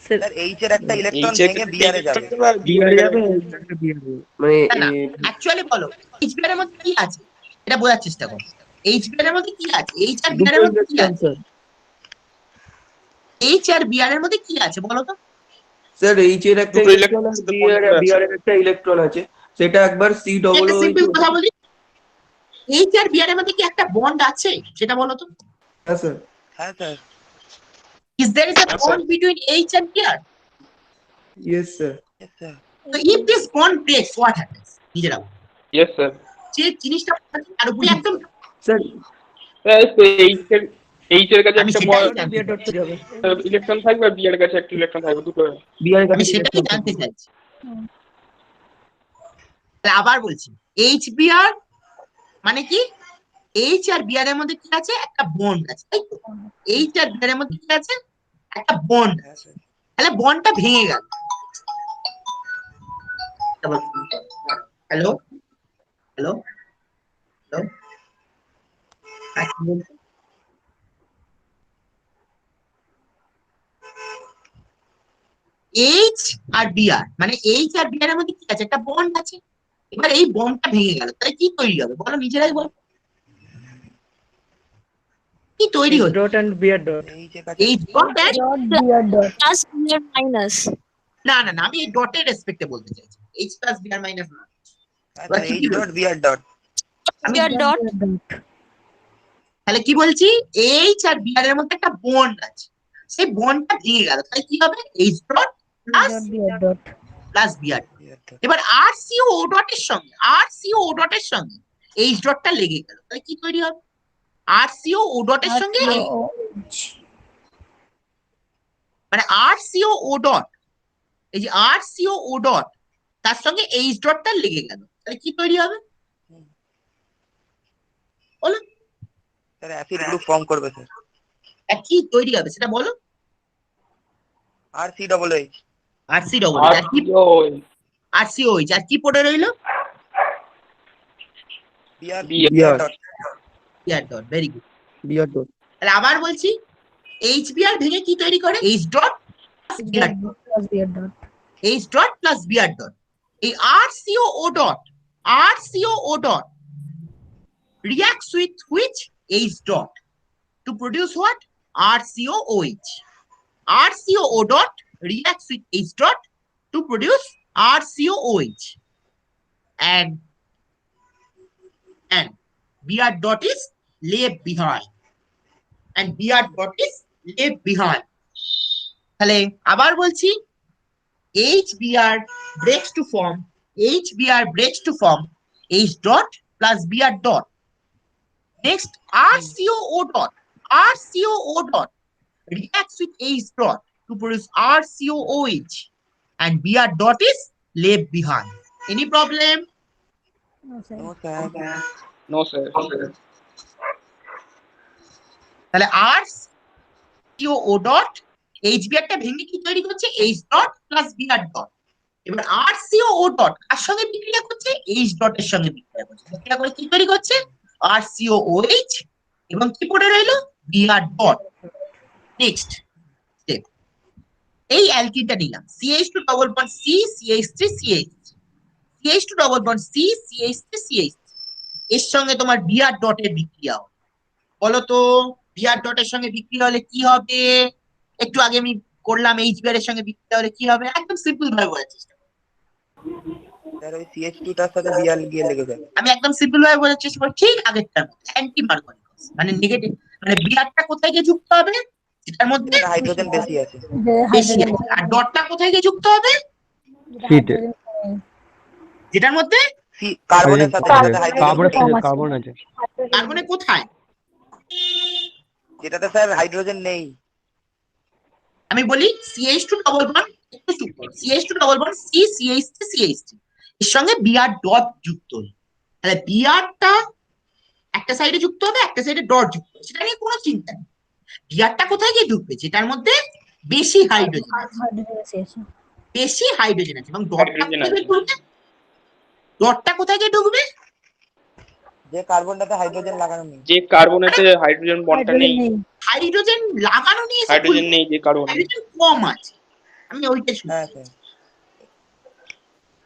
স্যার স্যার এইচ এর একটা ইলেকট্রন এইচ এর ভেঙে বিআর এ যাবে। বিআর এ যাবে একটা বিআর এ মানে না না, অ্যাকচুয়ালি বলো HBr এর মধ্যে কি আছে, এটা বোঝার চেষ্টা করো। HBr এর মধ্যে কি আছে? H আর বিআর দুটো এর মধ্যে কি ইলেকট্রন আছে? স্যার। H আর বিআর এর মধ্যে কি আছে বলো তো? স্যার এইচ এর একটা দুটো ইলেকট্রন আর electron বিআর এর একটা ইলেকট্রন আছে, সেটা একবার সি ডবল একটা ও সিম্পল কথা বলি, H আর বিআর এর মধ্যে কি একটা বন্ড আছে সেটা বলো তো? হ্যাঁ স্যার। হ্যাঁ sir. Is there is a Yes, bond between H and Br? Yes sir. Yes, sir. So if this bond breaks, what happens? নিজেরা বলো। Yes sir. যে জিনিসটা তার উপরে একদম স্যার এইচ এর কাছে আমি একটা সেটাই জানতে বিআর ডট তৈরি হবে। ইলেকট্রন থাকবে, আর বি এর কাছে একটা ইলেকট্রন থাকবে, দুটো। বিআর এর আমি কাছে সেটাই ইলেকট্রন জানতে চাইছি। তাহলে আবার বলছি HBr মানে কি? H আর Br এর মধ্যে কি আছে? একটা বন্ড আছে, তাই তো? H আর Br এর মধ্যে কি আছে? একটা বন্ড হ্যাঁ আছে, স্যার। তাহলে বন্ডটা ভেঙে গেল। হ্যালো হ্যালো হ্যালো, H আর Br মানে H আর Br এর মধ্যে কি আছে? একটা বন্ড আছে। এবার এই বন্ডটা ভেঙে গেল, তাহলে কি তৈরি হবে বলো নিজেরাই বলো? কি তৈরি হচ্ছে? Dot and BR dot. H এর কাছে এই dot Dot Br dot. Plus BR minus. না না না, আমি এই ডটের রেসপেক্টে বলতে চাইছি, H প্লাস Br মাইনাস না। হ্যাঁ sir, H dot BR dot. আমি বিআর ডট। Dot. তাহলে কি বলছি? H আর Br এর মধ্যে একটা বন্ড আছে, সেই বন্ডটা ভেঙে গেল, তাহলে কি হবে? H dot plus Br dot. Br। BR dot এবার RCO ও ডটের সঙ্গে H ডটটা লেগে গেল, তাহলে কি তৈরি হবে? RCO ও ডটের সঙ্গে RCOOH. মানে RCO ও ডট, এই যে RCO ও ডট তার সঙ্গে H ডটটা লেগে গেল, তাহলে কি তৈরি হবে? বলো, স্যার অ্যাসিড গ্রুপ ফর্ম করবে স্যার। আর কি তৈরি হবে সেটা বলো। R C double H RC double আর আর কি RCOH, আর কি পড়ে রইলো? Br Br dot Br dot, very good. Br dot. তাহলে আবার বলছি, HBr ভেঙে কি তৈরি করে? H dot Br, Plus Br dot. H dot plus Br dot. এই RCO O dot reacts with which? H dot to produce what? RCOOH. RCO dot reacts with H dot to produce RCOOH, and Br dot is left behind, তাহলে আবার বলছি, HBr breaks to form H dot plus Br dot. Next, RCO dot reacts with H dot to produce RCOOH, and Br dot is left behind. Any problem? No, sir. No sir no sir. তাহলে RCO dot HBr টা ভেঙে কি তৈরি করছে? H dot plus Br dot। এবার RCO dot কার সঙ্গে বিক্রিয়া করছে? H dot এর সঙ্গে বিক্রিয়া করছে। বিক্রিয়া করে কি তৈরি করছে? RCOOH, এবং কি পড়ে রইলো? Br dot। নেক্সট স্টেপ, এই অ্যালকিনটা নিলাম, CH2 double bond C CH3 CH, CH2 double bond C CH3 CH, এর সঙ্গে তোমার Br ডট এর বিক্রিয়া হবে। বলো তো, Br ডট এর সঙ্গে বিক্রিয়া হলে কি হবে? একটু আগে আমি করলাম, HBr এর সঙ্গে বিক্রিয়া হলে কি হবে? একদম সিম্পল ভাবে বলার চেষ্টা করছি। স্যার ওই CH2 টার সাথে বিআর গিয়ে লেগে যাবে। আমি একদম সিম্পল ভাবে বলার চেষ্টা করছি, ঠিক আগেরটার মতো, অ্যান্টি মার্কনিকস, মানে নেগেটিভ, মানে বিআরটা কোথায় গিয়ে যুক্ত হবে? যেটার মধ্যে হাইড্রোজেন বেশি আছে। The বেশি hydrogen. আছে। আর ডটটা কোথায় গিয়ে যুক্ত হবে? The Heat. hydrogen. যেটার মধ্যে সি কার্বনের সাথে যেটাতে হাইড্রোজেন নেই, কার্বন আছে। কার্বনে কোথায়? যেটাতে স্যার হাইড্রোজেন নেই। আমি বলি CH2 ডবল বন্ড, একটু চুপ করো, CH2 double bond C CH3 CH3 এর সঙ্গে Br ডট যুক্ত হলো, তাহলে Brটা একটা সাইডে যুক্ত হবে, একটা সাইডে ডট যুক্ত হবে, সেটা নিয়ে কোনো চিন্তা নেই। Brটা কোথায় গিয়ে ঢুকবে? যেটার মধ্যে বেশি হাইড্রোজেন আছে, এবং ডটটা Hydrogen কোথায় আছে। গিয়ে ঢুকবে? ডটটা কোথায় গিয়ে ঢুকবে? যে কার্বনটাতে হাইড্রোজেন লাগানো নেই। যে কার্বনেতে হাইড্রোজেন বন্ডটা নেই, হাইড্রোজেন লাগানো নিয়ে হাইড্রোজেন নেই যে কার্বনে। হাইড্রোজেন কম আছে, আমি ওইটা শুনছি। হ্যাঁ স্যার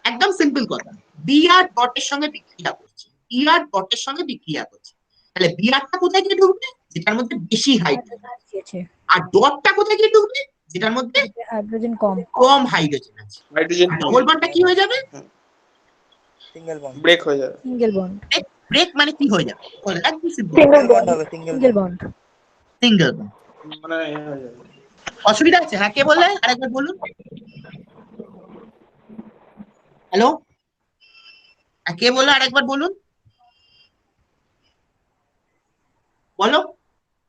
একদম সিম্পল কথা, Br ডটের সঙ্গে বিক্রিয়া করছে, Br ডটের সঙ্গে বিক্রিয়া করছে, তাহলে Brটা কোথায় গিয়ে ঢুকবে? যেটার মধ্যে বেশি হাইড্রোজেন, আর ডটটা কোথায় গিয়ে ঢুকবে? যেটার মধ্যে Hydrogen কম. কম হাইড্রোজেন আছে। হাইড্রোজেন ডবল বন্ডটা কি হয়ে যাবে? Single bond. ব্রেক হয়ে যাবে। Single bond. ব্রেক মানে কি হয়ে যাবে? বলো, একদম সিম্পল, সিঙ্গেল বন্ড হবে, single Single bond. Single bond. মানে এ হয়ে যাবে। অসুবিধা আছে? হ্যাঁ, কে বললেন? আরেকবার বলুন। হ্যালো, কে বললো? আরেকবার বলুন, বলো।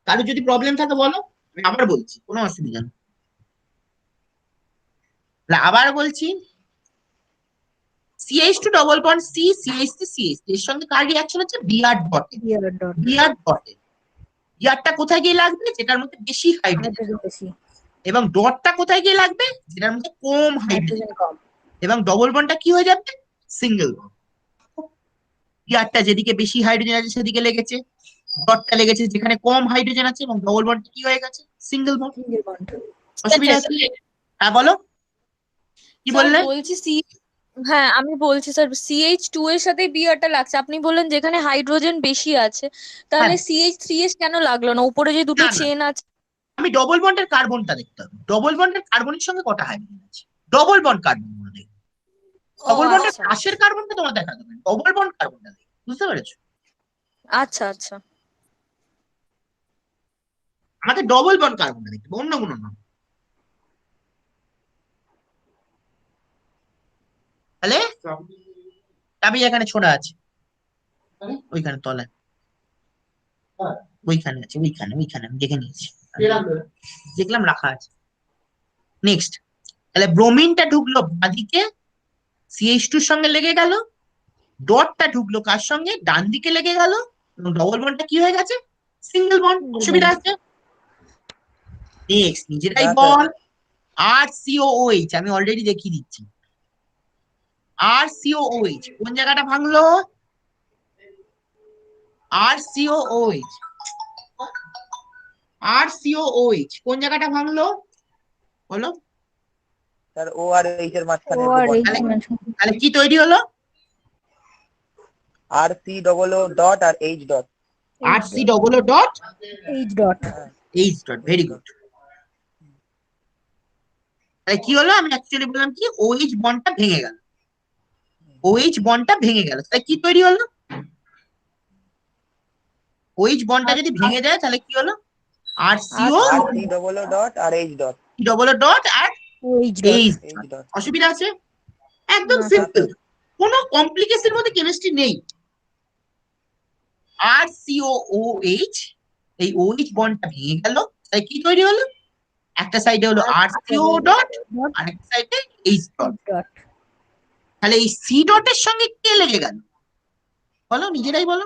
কারো যদি প্রবলেম থাকে বলো, আমি আবার বলছি, কোনো অসুবিধা নেই। আবার বলছি, CH2 double bond C CH3 CH, এর সঙ্গে কার রিঅ্যাকশন হচ্ছে? Br dot. Br dot. Br dot, Brটা কোথায় গিয়ে লাগবে? যেটার মধ্যে বেশি হাইড্রোজেন, Hydrogen বেশি. এবং ডটটা কোথায় গিয়ে লাগবে? যেটার মধ্যে কম হাইড্রোজেন, Hydrogen কম. এবং ডবল বন্ডটা কি হয়ে যাবে? Single bond. Brটা যেদিকে বেশি হাইড্রোজেন আছে সেদিকে লেগেছে, ডটটা লেগেছে যেখানে কম হাইড্রোজেন আছে, এবং ডবল বন্ডটা কি হয়ে গেছে? Single bond. Single bond. অসুবিধা আছে? হ্যাঁ বলো, কি বললে? বলছি হ্যাঁ আমি বলছি স্যার, CH2 এর সাথে বিআরটা লাগছে, আপনি বললেন যেখানে হাইড্রোজেন বেশি আছে, তাহলে হ্যাঁ। CH3S কেন লাগলো না? উপরে যে দুটো না, না। চেন আছে। আমি ডবল বন্ডের কার্বনটা দেখতে হবে, ডবল বন্ডের কার্বনের সঙ্গে কটা হাইড্রোজেন আছে, ডবল বন্ড কার্বন গুলো দেখবে, ডবল বন্ডের আচ্ছা পাশের কার্বনটা তোমার দেখা যাবে, ডবল বন্ড কার্বনটা দেখবে, বুঝতে পেরেছো? আচ্ছা আচ্ছা। আমাকে ডবল বন্ড কার্বনটা দেখতে হবে, অন্য কোনো না। তাহলে চাবি এখানে ছোড়া আছে, ওইখানে তলায়, ওইখানে আছে, ওইখানে আমি দেখে নিয়েছি, দেখলাম রাখা আছে। নেক্সট, তাহলে ব্রোমিনটা ঢুকলো বাঁদিকে, CH2 এর সঙ্গে লেগে গেল, ডটটা ঢুকলো কার সঙ্গে, ডান দিকে লেগে গেল, এবং ডবল বন্ডটা কি হয়ে গেছে, সিঙ্গেল বন্ড। অসুবিধা আছে? নেক্সট, নিজেরাই না, বল, RCOOH আমি অলরেডি দেখিয়ে দিচ্ছি। RCOOH কোন জায়গাটা ভাঙলো? RCOOH RCOOH কোন জায়গাটা ভাঙলো বলো? স্যার ও আর এইচ এর মাঝখানে ও আর এইচ তাহলে তাহলে কি তৈরি হলো? R C double O dot আর H dot. RC double O dot H dot. H dot, very good. তাহলে কি হলো, আমি অ্যাকচুয়ালি বললাম কি, OH বন্ডটা ভেঙে গেল, OH বন্ডটা ভেঙে গেল, তাহলে কি তৈরি হলো? OH বন্ডটা যদি ভেঙে যায় তাহলে কি হলো, RCO R C double O dot আর H dot. Double O dot আর H dot. H। H dot. অসুবিধা আছে? একদম না, সিম্পল, কোনো কমপ্লিকেশনের মধ্যে কেমিস্ট্রি নেই। RCOOH, এই OH বন্ডটা ভেঙে গেল, তাই কি তৈরি হলো, একটা সাইডে হলো RCO ডট, ডট আর একটা সাইডে H ডট। ডট। তাহলে এই C ডটের সঙ্গে কে লেগে গেল বলো, নিজেরাই বলো,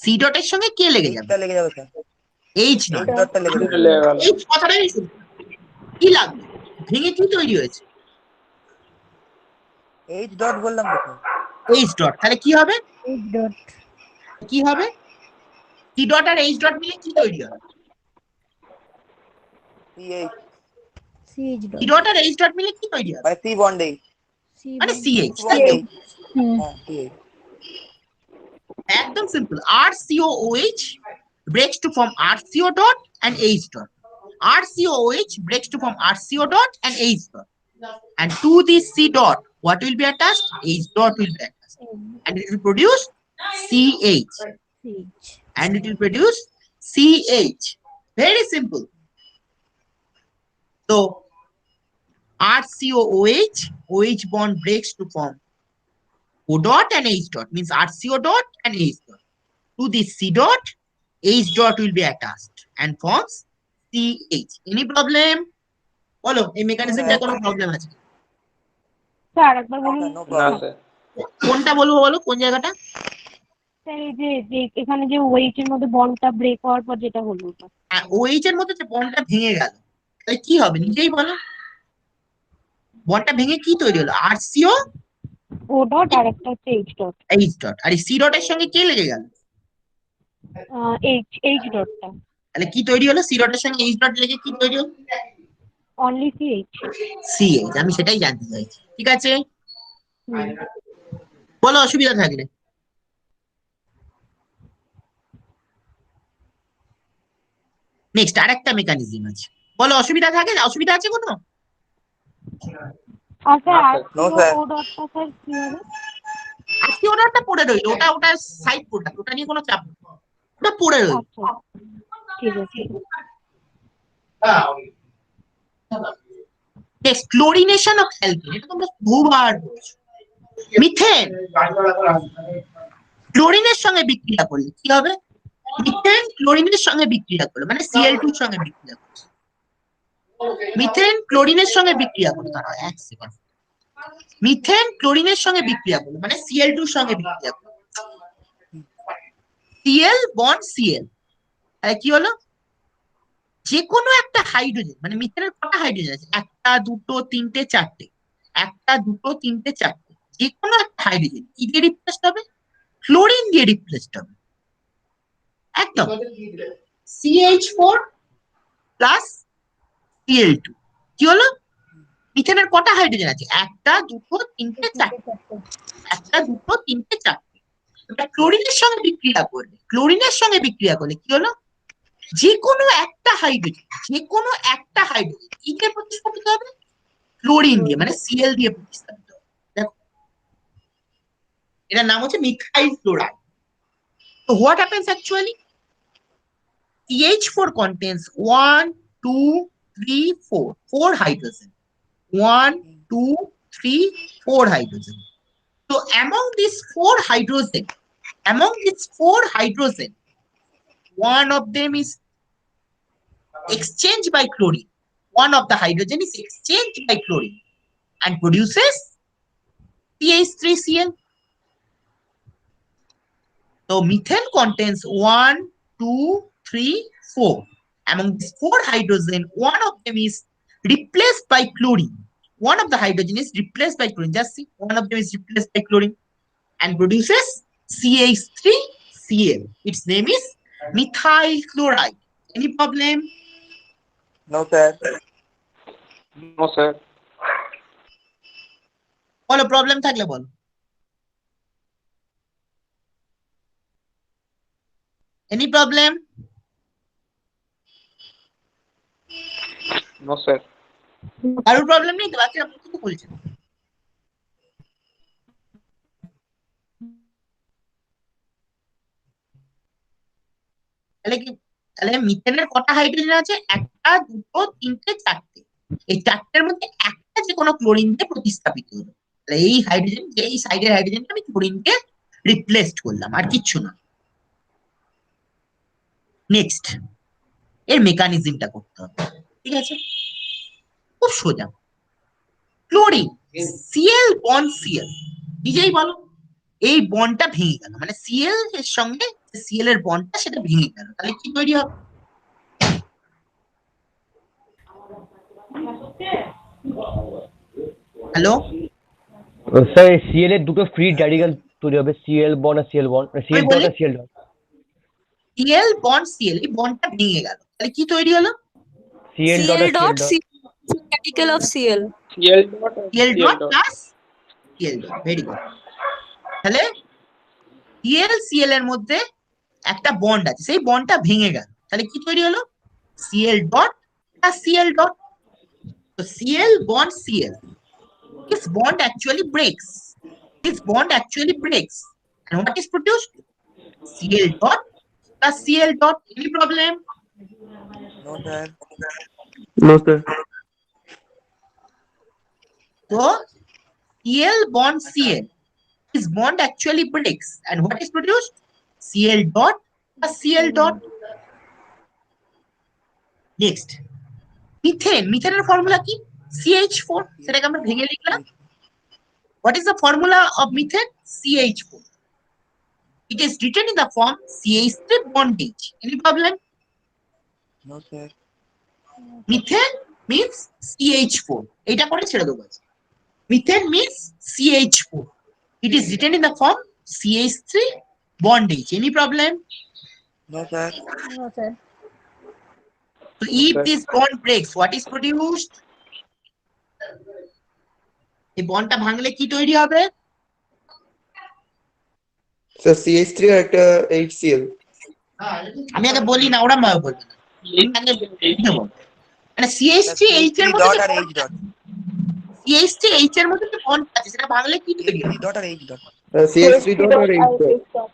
C ডটের সঙ্গে কে লেগে যাবে? এইচটা লেগে যাবে স্যার। H নয়, এইচ ডটটা লেগে যাবে। লেগে গেল। H কথাটাই শুনতে কি লাগবে, ভেঙে কি তৈরি হয়েছে, এইচ ডট বললাম তো স্যার। H dot. তাহলে কি হবে, এইচ ডট। কি হবে, C ডট আর H ডট মিলে কি তৈরি হবে? C H CH C dot. Dot আর H ডট মিলে কি তৈরি হবে? মানে সি বন্ড এইচ। সি মানে বন্ড। CH, বন্ড তাই তো? এইচ। হুম। হ্যাঁ সি এইচ। একদম simple, RCOOH breaks to form RCO dot and H dot. RCOOH breaks to form RCO dot and H dot. And to this C dot, what will be attached? H dot will be attached. And it will produce CH. CH. And it will produce CH. Very simple. So, RCOOH, OH bond breaks to form O dot and H dot, means RCO dot and H dot. To this C dot, H dot will be attached and forms CH. Any problem? বলো, এই মেকানিজমটা কোনো problem আছে? Sir একবার বলুন। No না problem. Sir. কোনটা বলবো বলো, কোন জায়গাটা? স্যার এই যে এখানে যে ওয়েট এর মধ্যে বন্ডটা ব্রেক হওয়ার পর যেটা হলো ওটা। OH এর মধ্যে যে বন্ডটা ভেঙে গেল, তাহলে কি হবে নিজেই বলো, বন্ডটা ভেঙে কি তৈরি হলো, RCO ও ডট আর একটা হচ্ছে এইচ ডট। H dot, আর এই C dot এর সঙ্গে কে লেগে গেল, এইচ ডটটা তাহলে কি তৈরি হলো, C dot এর সঙ্গে H dot লেগে কি তৈরি হলো, অনলি সি এইচ। CH। আমি সেটাই জানতে চাইছি, ঠিক আছে? বলো অসুবিধা থাকলে। নেক্সট আরেকটা মেকানিজম আছে, বলো অসুবিধা থাকে, অসুবিধা আছে কোনো? আর স্যার আর No, sir. ও ডটটা স্যার কি হবে? আজকে ওটা পড়ে রইল, ওটা সাইড প্রোডাক্ট, ওটা নিয়ে কোনো চাপ নেই, ওটা পড়ে রইল। আচ্ছা ঠিক আছে। নেক্সট, ক্লোরিনেশন অফ অ্যালকেন, এটা তোমরা বহুবার পড়েছো। মিথেন ক্লোরিনের সঙ্গে বিক্রিয়া করলে কি হবে, মিথেন ক্লোরিনের সঙ্গে বিক্রিয়া করলো মানে Cl2 এর সঙ্গে বিক্রিয়া করছে, মিথেন ক্লোরিনের সঙ্গে বিক্রিয়া করলো, দাঁড়াও এক সেকেন্ড, মিথেন ক্লোরিনের সঙ্গে বিক্রিয়া করলো মানে Cl2 এর সঙ্গে বিক্রিয়া করলো, Cl বন্ড Cl, তাহলে কি হলো, যে কোনো একটা হাইড্রোজেন, মানে মিথেনের কটা হাইড্রোজেন আছে, একটা দুটো তিনটে চারটে, একটা দুটো তিনটে চারটে, যে কোনো একটা হাইড্রোজেন কি দিয়ে রিপ্লেস হবে, ক্লোরিন দিয়ে রিপ্লেস হবে, একদম CH4 প্লাস Cl2। কি হলো, মিথেনের কটা হাইড্রোজেন আছে, একটা দুটো তিনটে চারটে, একটা দুটো তিনটে চারটে, এবার ক্লোরিনের সঙ্গে বিক্রিয়া করলে, ক্লোরিনের সঙ্গে বিক্রিয়া করলে কি হলো, যে কোনো একটা হাইড্রোজেন, যে কোনো একটা হাইড্রোজেন কি দিয়ে প্রতিস্থাপিত হবে, ক্লোরিন দিয়ে মানে Cl দিয়ে প্রতিস্থাপিত হবে। দেখো এটার নাম হচ্ছে মিথাইল ক্লোরাইড। তো what happens actually, CH4 contains 1, 2, 3, 4. 4 hydrogen. 1, 2, 3, 4 hydrogen. So among these four hydrogen, one of them is exchanged by chlorine. One of the hydrogen is exchanged by chlorine and produces CH3Cl. So methane contains 1, 2, 3, 4. Among these four hydrogen, one of them is replaced by chlorine. One of the hydrogen is replaced by chlorine. Just see, one of them is replaced by chlorine and produces CH3Cl. Its name is methyl chloride. Any problem? No, sir. No, sir. বলো problem থাকলে বলো। Any problem? No, sir. কারোর problem নেই তো, বাকিরা কিছু বলছে না। তাহলে মিথেনের কটা হাইড্রোজেন আছে? একটা, দুটো, তিনটে, চারটে। এই চারটের মধ্যে একটা যে কোনো ক্লোরিন দিয়ে প্রতিস্থাপিত হলো। তাহলে এই হাইড্রোজেন, যে এই সাইডের হাইড্রোজেনটা আমি ক্লোরিনকে রিপ্লেসড করলাম, আর কিচ্ছু না। নেক্সট, এর মেকানিজমটা করতে হবে। ঠিক আছে, খুব সোজা। ক্লোরিন Cl বন্ড Cl, নিজেই বলো, এই বন্ডটা ভেঙে গেল, মানে Cl এর সঙ্গে Cl এর বন্ডটা সেটা ভেঙে গেল, তাহলে কি তৈরি হবে? হ্যালো স্যার সিএল এর দুটো ফ্রি র্যাডিক্যাল তৈরি হবে, সিএল বন্ড আর সিএল বন্ড, সিএল ডট আর Cl dot. Cl bond Cl, এই বন্ডটা ভেঙে গেল, তাহলে কি তৈরি হলো? সিএল ডট আর Cl dot. radical of Cl. Cl dot and Cl Cl dot dot. Plus Cl dot, very good. তাহলে Cl Cl এর মধ্যে একটা বন্ড আছে, সেই বন্ডটা ভেঙে গেল, তাহলে কি তৈরি হলো? Cl dot plus Cl dot. তো Cl bond Cl, this bond actually breaks. And what is produced? Cl dot plus Cl dot. Any problem? No, sir. No, sir. So Cl bond Cl, this bond actually breaks, and what is produced? Cl dot plus Cl dot. Next, মিথেনের formula কি? CH4, সেটাকে আমরা ভেঙে লিখলাম। What is the formula of methane? CH4. It is written in the form CH3 bond H. Any problem? No, sir. Methane means CH4. এটা করে ছেড়ে দেবো। Methane means CH4. It is written in the form CH3 bond H. Any problem? No, sir. No, sir. So if this bond breaks, what is produced? এই বন্ডটা ভাঙলে কি তৈরি হবে? Sir, CH3 আর একটা HCl. আমি আগে বলি না, ওরা ভাবে বলবে না। আমি আগে দেবো। মানে CH3 H এর মধ্যে dot যে আর bond H dot. CH3 H এর মধ্যে যে বন্ড আছে সেটা ভাঙলে কি তৈরি হবে? CH3 dot আর H dot. CH3 dot আর H dot.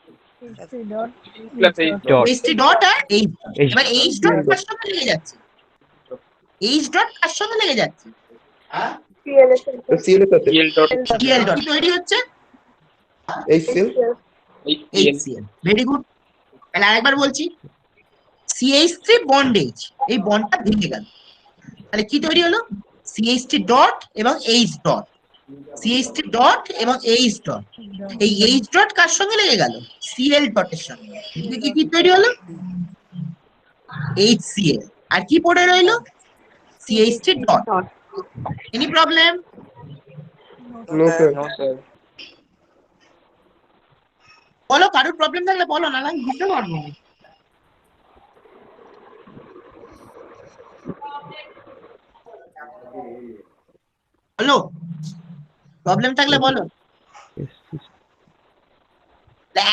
C dot. Plus H dot. CH3 dot আর H dot। এবার H dot কার সঙ্গে লেগে যাচ্ছে? H dot কার সঙ্গে লেগে যাচ্ছে? তো CL এর সাথে Cl dot. Cl dot কি তৈরি হচ্ছে? HCl. HCl. HCl। Very good. তাহলে আরেকবার বলছি, CH3 বন্ড H, এই বন্ডটা ভেঙে গেল, তাহলে কি তৈরি হলো? CH3 ডট এবং H dot। CH3 ডট এবং H dot। এই H dot কার সঙ্গে লেগে গেল? Cl dot এর সঙ্গে। এদিকে কি তৈরি হলো? HCl। আর কি পড়ে রইলো? CH3 dot। Any problem? No, sir. No, sir. বলো, কারোর প্রবলেম থাকলে বলো, না আমি বুঝতে পারবো না। বলো, প্রবলেম থাকলে বলো।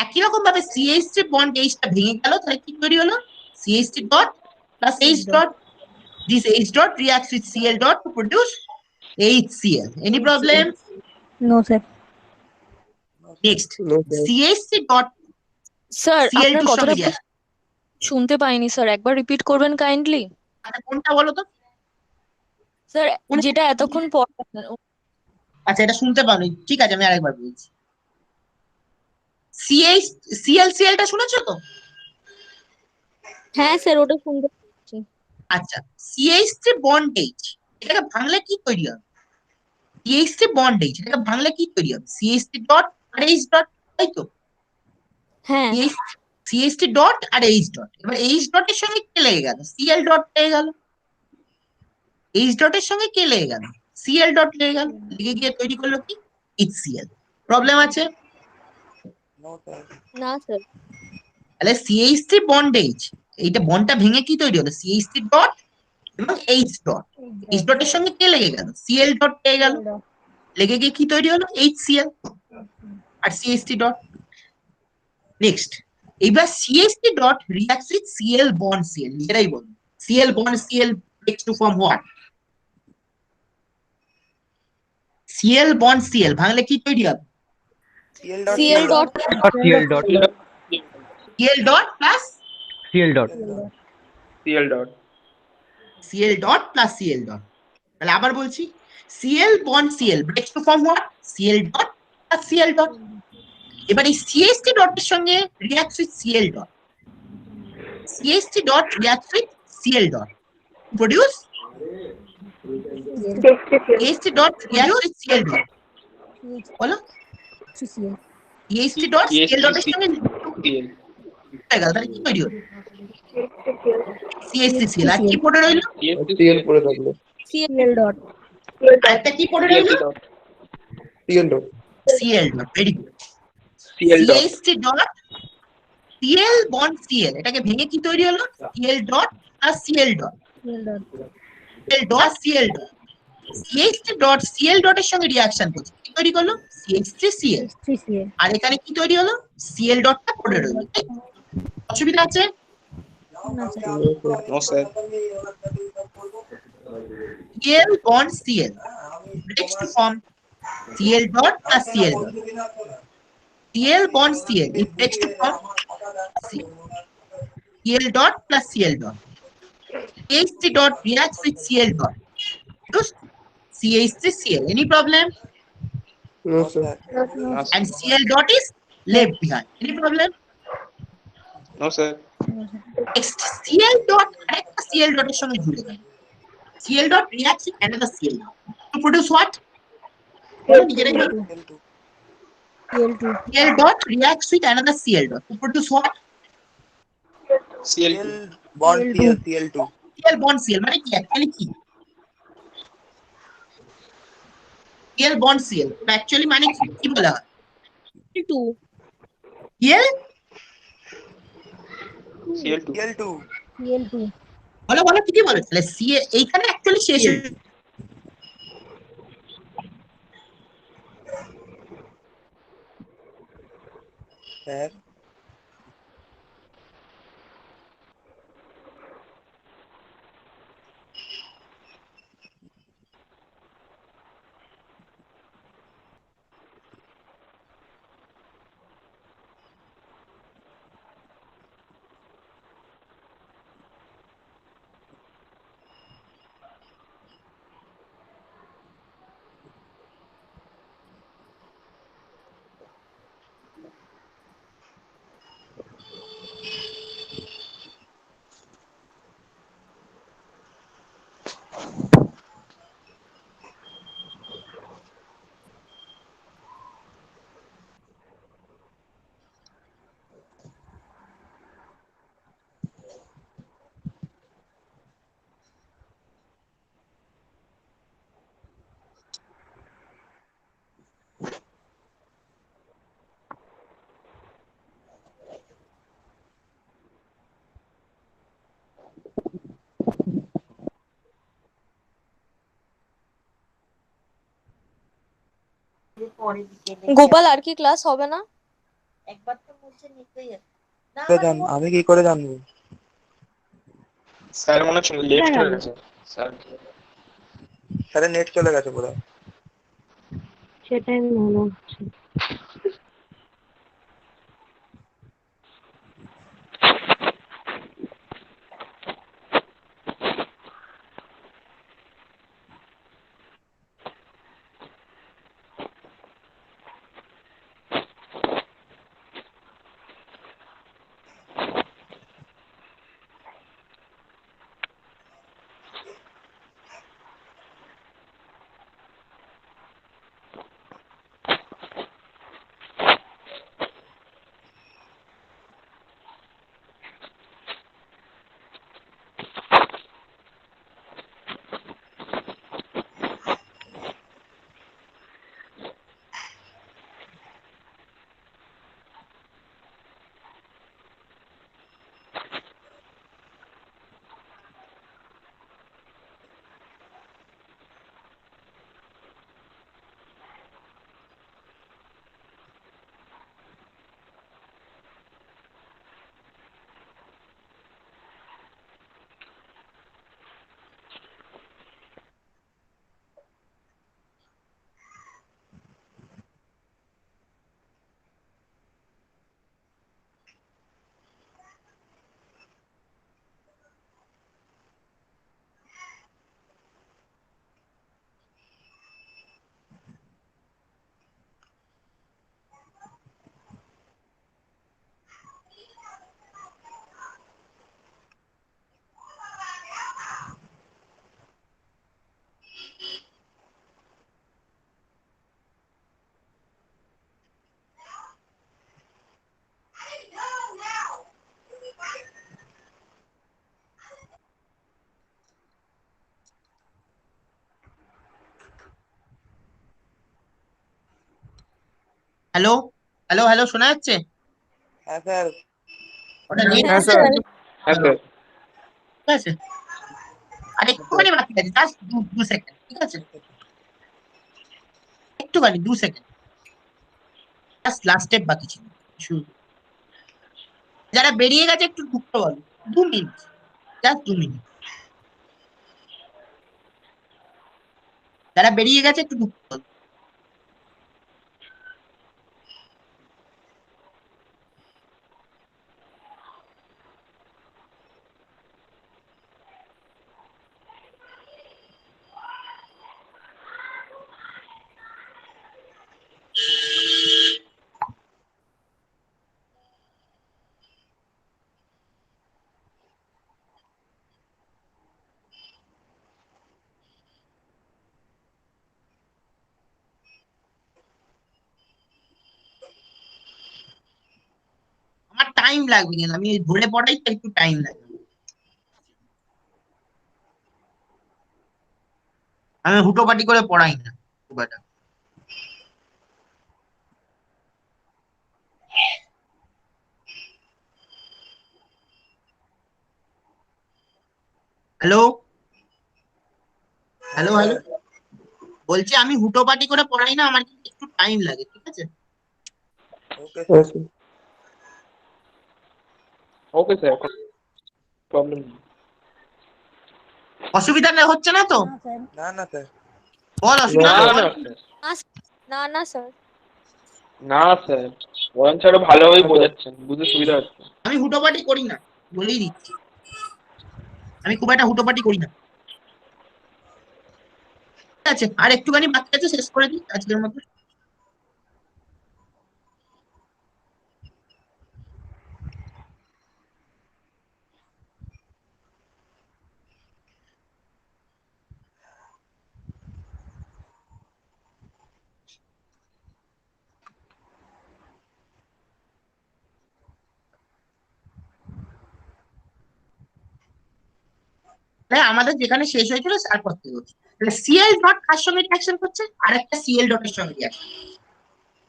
একই রকম ভাবে CH3 বন্ড H টা ভেঙে গেল, তাহলে কি তৈরি হলো? CH3 dot plus H dot. This H dot reacts with Cl dot to produce HCl. Any problem? No, sir. Next, No, sir. CH3 dot sir Cl2 আপনার সঙ্গে কথাটা react. শুনতে পাইনি স্যার, একবার রিপিট করবেন কাইন্ডলি। আচ্ছা কোনটা বলো তো? স্যার কোন- যেটা এতক্ষণ পড়ালেন আচ্ছা এটা শুনতে পাওনি, ঠিক আছে আমি আরেকবার বলছি। সিএইচ সিএলটা শুনেছো তো? হ্যাঁ স্যার ওটা শুনতে পাচ্ছি। আচ্ছা, সিএইচ3 বন্ড এইচ, এটাকে ভাঙলে কি তৈরি হবে? সিএইচ3 বন্ড এইচ, এটাকে ভাঙলে কি তৈরি হবে? সিএইচ3 ডট আর এইচ ডট, তাই তো? হ্যাঁ সিএইচ3 ডট আর এইচ ডট, এবার এইচ ডটের সঙ্গে কে লেগে গেল? সিএল ডট লেগে গেল। এইচ ডটের সঙ্গে কে লেগে গেল? সিএল ডট লেগে গেল, লেগে গিয়ে তৈরি করলো কি? এইচসিএল। প্রবলেম আছে? No sir. না স্যার। তাহলে সিএইচ3 বন্ড এইচ, এইটা বন্ডটা ভেঙে কি তৈরি হলো? সিএইচ3 ডট এবং এইচ ডট, এইচ ডটের সঙ্গে কে লেগে গেল? সিএল ডট লেগে গেল, লেগে গিয়ে কি তৈরি হলো? এইচসিএল আর সিএইচ3 ডট। নেক্সট, এবার সিএইচ3 dot reacts with Cl bond Cl, নিজেরাই বলুন। Cl bond Cl breaks to form what? Cl bond Cl ভাঙলে কি তৈরি হবে? Cl dot Cl dot Cl dot Cl dot plus Cl dot Cl dot Cl dot plus Cl dot. তাহলে আবার বলছি, Cl bond Cl breaks to form what? Cl dot plus Cl dot. এবার এই CH three ডটের সঙ্গে reacts with Cl dot, CH three dot reacts with Cl dot produce CH three dot reacts with Cl dot. বলো, CH three dot Cl ডটের সঙ্গে Cl হয়ে গেল, তাহলে কি তৈরি হলো? CHC CL. আর কি পড়ে রইলো? সিএল পড়ে থাকলো, সিএল ডট আরেকটা কি পড়ে সিএলটি রইলো? Dot Cl dot. Cl dot. Very good. Cl dot CH three dot Cl bond Cl, এটাকে ভেঙে কি তৈরি হলো? সিএল ডট আর Cl dot, Cl dot Cl dot. CH three dot Cl ডটের সঙ্গে রিঅ্যাকশন করছে, কি তৈরি করলো? CHT CL. সিএল আর এখানে কি তৈরি হলো? সিএল ডটটা পড়ে রইলো। তাই তো? অসুবিধা আছে? No sir Cl bond Cl breaks to form Cl dot plus Cl dot. Cl bond Cl it breaks to form Cl dot plus Cl dot. CH3 dot reacts with Cl dot. Just CH3Cl. Any problem? No sir. And Cl dot is left behind. Any problem? No sir Next, Cl dot আরেকটা Cl dot এর সঙ্গে জুড়ে গেল। Cl dot reacts with another Cl dot to produce what? নিজেরাই বলুন। Cl dot reacts with another Cl dot to produce what? Cl Cl bond Cl Cl two. Cl bond Cl মানে কি? Actually কি? Cl bond Cl actually মানে কি? কি বলা হয়? Two Cl Cl two Cl two. বলো বলো ঠিকই বলো। তাহলে সি এইখানে অ্যাকচুয়ালি শেষ স্যার গোপাল আর কি ক্লাস হবে না? আমি কি করে জানবো? স্যার মনে হচ্ছে লেফট হয়ে গেছে স্যার স্যারের নেট চলে গেছে পুরো। সেটাই মনে হচ্ছে। হ্যালো হ্যালো হ্যালো, শোনা যাচ্ছে? হ্যাঁ স্যার। ওটা নেট হ্যাঁ স্যার। স্যার হ্যাঁ স্যার। ঠিক আছে, আর একটুখানি বাকি আছে, জাস্ট 2 সেকেন্ড, ঠিক আছে? একটুখানি 2 সেকেন্ড, জাস্ট লাস্ট স্টেপ বাকি ছিল। শুরু। যারা বেরিয়ে গেছে একটু ঢুকতে বলো, 2 মিনিট, জাস্ট 2 মিনিট। যারা বেরিয়ে গেছে একটু ঢুকতে বলো। আমার টাইম লাগবে, কিন্তু আমি ধরে পড়াই তো একটু টাইম লাগবে। আমি হুটোপাটি করে পড়াই না খুব একটা। হ্যালো হ্যালো হ্যালো, বলছি আমি হুটোপাটি করে পড়াই না, আমার কিন্তু একটু টাইম লাগে, ঠিক আছে? ওকে হ্যাঁ sir. Sir. Okay sir, problem নেই। অসুবিধা হচ্ছে না তো? না স্যার। না না স্যার। বল, অসুবিধা না হলে না বল। স্যার, না না স্যার না স্যার, বরঞ্চ আরো ভালোভাবে বোঝাচ্ছেন, বুঝতে সুবিধা হচ্ছে। আমি হুটোপাটি করি না, বলেই দিচ্ছি, আমি খুব একটা হুটোপাটি করি না। ঠিক আছে, আর একটুখানি বাকি আছে, শেষ করে দিই আজকের মতো। তাই আমাদের যেখানে শেষ হয়েছিল তারপর থেকে হচ্ছে, সিএল ডট কার সঙ্গে রিয়াকশন করছে, আর একটা সিএল ডটের সঙ্গে রিয়াকশন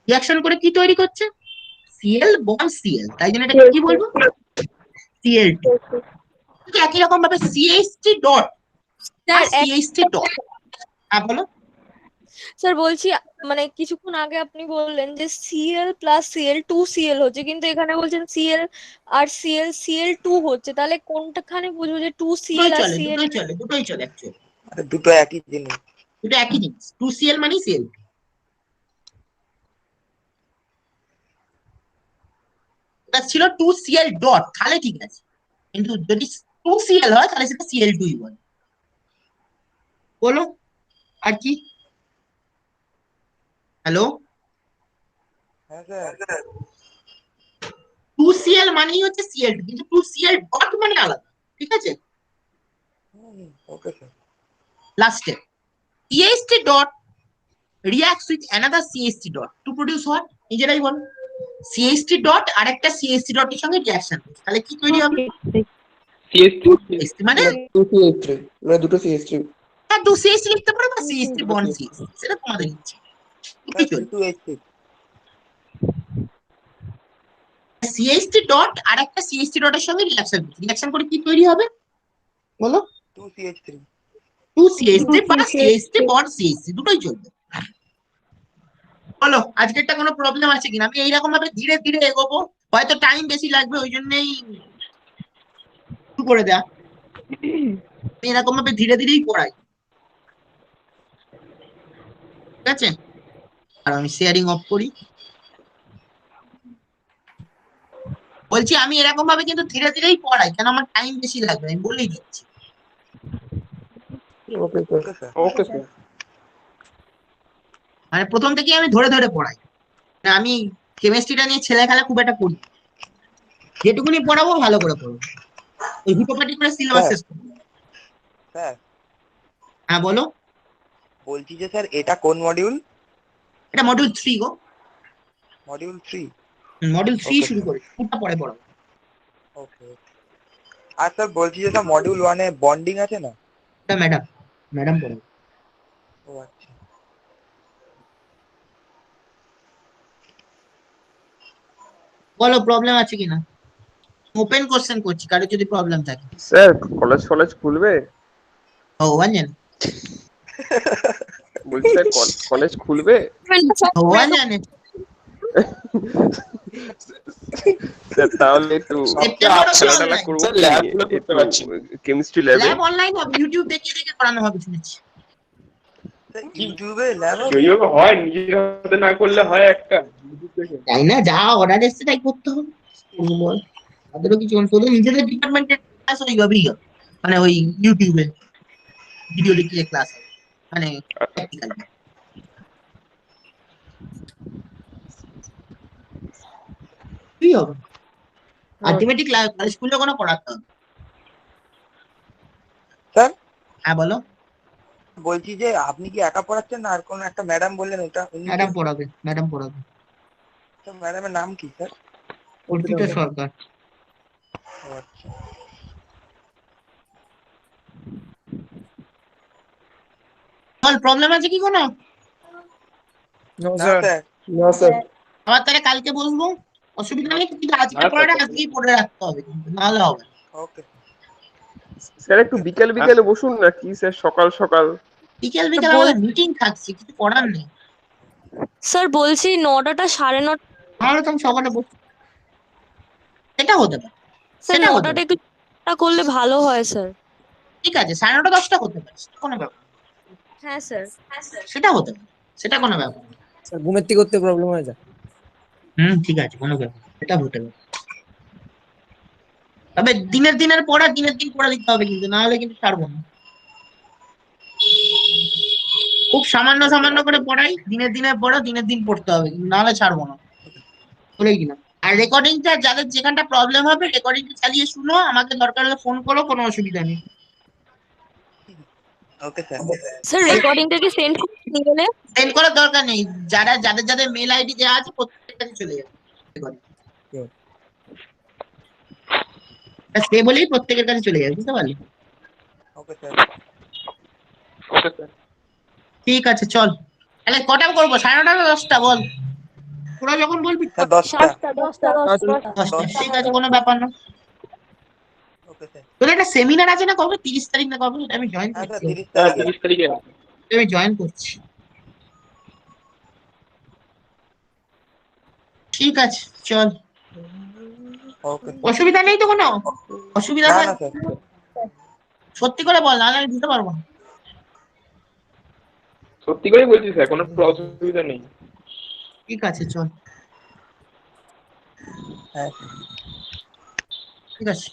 রিয়াকশন করে কি তৈরি করছে? সিএল বন্ড সিএল, তাই জন্য এটাকে কি বলবো? Cl two. একই রকম ভাবে সিএইচটি ডট আর স্যার সিএইচটি ডট। হ্যাঁ বলো। স্যার বলছি মানে কিছুক্ষণ আগে আপনি বললেন যে Cl plus Cl two Cl হচ্ছে, কিন্তু এখানে বলছেন সিএল আর সিএল সিএল টু হচ্ছে, তাহলে কোনটাখানে বুঝবো যে টু দুটোই সিএল আর চলে, সিএল? দুটোই চলে, দুটোই চলে অ্যাকচুয়ালি। আরে দুটো একই জিনিস। দুটো একই জিনিস, 2CL মানে সিএল। এটা ছিল 2CL ডট, তাহলে ঠিক আছে, কিন্তু যদি 2CL হয় তাহলে সেটা CL2 বলে। বলো আর কি? হ্যালো, হ্যাঁ স্যার। 2CL মানেই হচ্ছে CL2, কিন্তু 2CL ডট মানে আলাদা, ঠিক আছে? Okay sir. Last step, CH3 dot reacts with another CH3 dot to produce what? নিজেরাই বলো। CH3 dot আর একটা CH3 dot এর সঙ্গে রিঅ্যাকশন, তাহলে কি তৈরি হবে? সিএস2 CH3 মানে দুটো CH3, মানে দুটো CH3। হ্যাঁ, 2CH3 লিখতে পারো বা CH3 বন্ড CH3, সেটা তোমাদের ইচ্ছে, স্যার দুটোই চলবে। 2H6। CH3 ডট আর একটা CH3 ডট এর সঙ্গে রিঅ্যাকশন করে কি তৈরি হবে বলো? 2CH3। 2CH3 বা CH3 বন্ড CH3, দুটোই চলবে। বলো আজকেরটা কোনো প্রবলেম আছে কিনা? আমি এইরকম ভাবে ধীরে ধীরে এগোবো, হয়তো টাইম বেশি লাগবে, ওই জন্যই শুরু করে দেয়া। আমি এরকম ভাবে ধীরে ধীরেই পড়াই, ঠিক আছে? আর আমি শেয়ারিং অফ করি। বলছি আমি এরকম ভাবে কিন্তু ধীরে ধীরেই পড়াই, কেন আমার টাইম বেশি লাগবে, আমি বলেই দিচ্ছি। Okay sir. Okay sir. Okay sir. মানে প্রথম থেকেই আমি ধরে ধরে পড়াই, না আমি কেমিস্ট্রিটা নিয়ে ছেলে খেলা খুব একটা করি না। যেটুকুনি পড়াবো ভালো করে পড়বো, ওই হুটোপাটি করে সিলেবাস স্যার। শেষ করবো। স্যার হ্যাঁ বলো। বলছি যে স্যার এটা কোন মডিউল? এটা মডিউল 3 গো। মডিউল 3। মডিউল 3 ওকে শুরু স্যার। করি, ওটা পরে পড়াবো। ওকে। আর স্যার বলছি যে স্যার মডিউল 1 এ বন্ডিং আছে না? এটা ম্যাডাম, ম্যাডাম পড়াবো। ও আচ্ছা। বলো প্রবলেম আছে কিনা, ওপেন কোশ্চেন করছি, কারো যদি প্রবলেম থাকে। স্যার কলেজ ফলেজ খুলবে? ভগবান জানে, বলছি স্যার কলেজ খুলবে? ভগবান জানে। স্যার তাহলে একটু সেপ্টেম্বর অব্দি খেলাটা অনলাইন, করবো, স্যার ল্যাব গুলো করতে পারছি না। কেমিস্ট্রি ল্যাবে। ল্যাব অনলাইন হবে, ইউটিউব দেখিয়ে দেখে করানো হবে শুনেছি। ইউটিউবে ল্যাব যদিও হয় নিজের হাতে না করলে হয় একটা YouTube দেখে। তাই না, যা অর্ডার এসছে তাই করতে হবে। বল, তাদেরও কিছু তোদের নিজেদের ডিপার্টমেন্টের ক্লাস ওইভাবেই হবে, মানে ওই ইউটিউবে ভিডিও দেখিয়ে ক্লাস হবে, মানে প্র্যাকটিক্যাল। কি হবে আলটিমেটলি ক্লাস স্কুলে কোনো পড়াতে হবে। স্যার হ্যাঁ বলো। বলছি যে আপনি কি একা পড়াচ্ছেন না আর কোন একটা ম্যাডাম বললেন ওটা উনি ম্যাডাম পড়াবে, ম্যাডাম পড়াবে। ম্যাডামের নাম কি স্যার? অর্পিতা সরকার। ও আচ্ছা। বল প্রবলেম আছে কি কোনো? নো না স্যার। স্যার না স্যার। আবার তাহলে কালকে বসবো, অসুবিধা নেই, কিন্তু আজকে না, স্যার, পড়াটা স্যার। আজকেই পড়ে রাখতে হবে, কিন্তু নাহলে হবে না। ওকে স্যার একটু বিকেল বিকেলে বসুন না কি স্যার, সকাল সকাল। বিকেল বিকেল আমাদের মিটিং থাকছে, কিছু করার নেই। স্যার বলছি 9টা 9:30। তাহলে তো আমি সকালে বসছি, সেটা হতে পারে, স্যার সেটা হতে 9টাটা পারে। একটু করলে ভালো হয় স্যার। ঠিক আছে, 9:30 10টা করতে পারে, সেটা কোনো ব্যাপার না। হ্যাঁ স্যার। সেটা হতে পারে, সেটা কোনো ব্যাপার না। স্যার ঘুমের থেকে করতে প্রবলেম হয়ে যায়। ঠিক আছে, কোনো ব্যাপার না, সেটা হতে পারে। তবে দিনের পড়া দিনের দিন পড়া দিতে হবে, কিন্তু না হলে কিন্তু ছাড়বো না। খুব সামান্য সামান্য করে পড়াই, দিনে পড়ো, দিনের দিন পড়তে হবে, কিন্তু না হলে ছাড়বো না, বলেই দিলাম। আর রেকর্ডিংটা যাদের যেখানটা প্রবলেম হবে, রেকর্ডিংটা চালিয়ে শুনো, আমাকে দরকার হলে ফোন করো, কোনো অসুবিধা নেই। ওকে স্যার স্যার রেকর্ডিংটা কি সেন্ড করে সেন্ড করার দরকার নেই, যাদের যাদের মেল আইডি দেওয়া আছে প্রত্যেকের কাছে চলে যাবে recording। সে বলেই প্রত্যেকের কাছে চলে যাবে, বুঝতে পারলি? Okay sir okay sir. ঠিক আছে চল, তাহলে কটা করবো, 9:30 না 10টা বল, তোরা যখন বলবি স্যার 10টা 10টা, ঠিক আছে, কোনো ব্যাপার না। ওকে স্যার তোদের একটা সেমিনার আছে না কবে, 30 তারিখ না কবে? আমি জয়েন হ্যাঁ স্যার করছি, 30 হ্যাঁ তারিখে 30 তারিখে আছে। আমি জয়েন করছি। ঠিক আছে চল, ওকে অসুবিধা নেই তো কোনো? অসুবিধা না থাক, না স্যার সত্যি করে বল, নাহলে আমি দিতে পারবো না। সত্যি করে বলছি স্যার, কোনো অসুবিধা নেই। ঠিক আছে চল, হ্যাঁ ঠিক আছে।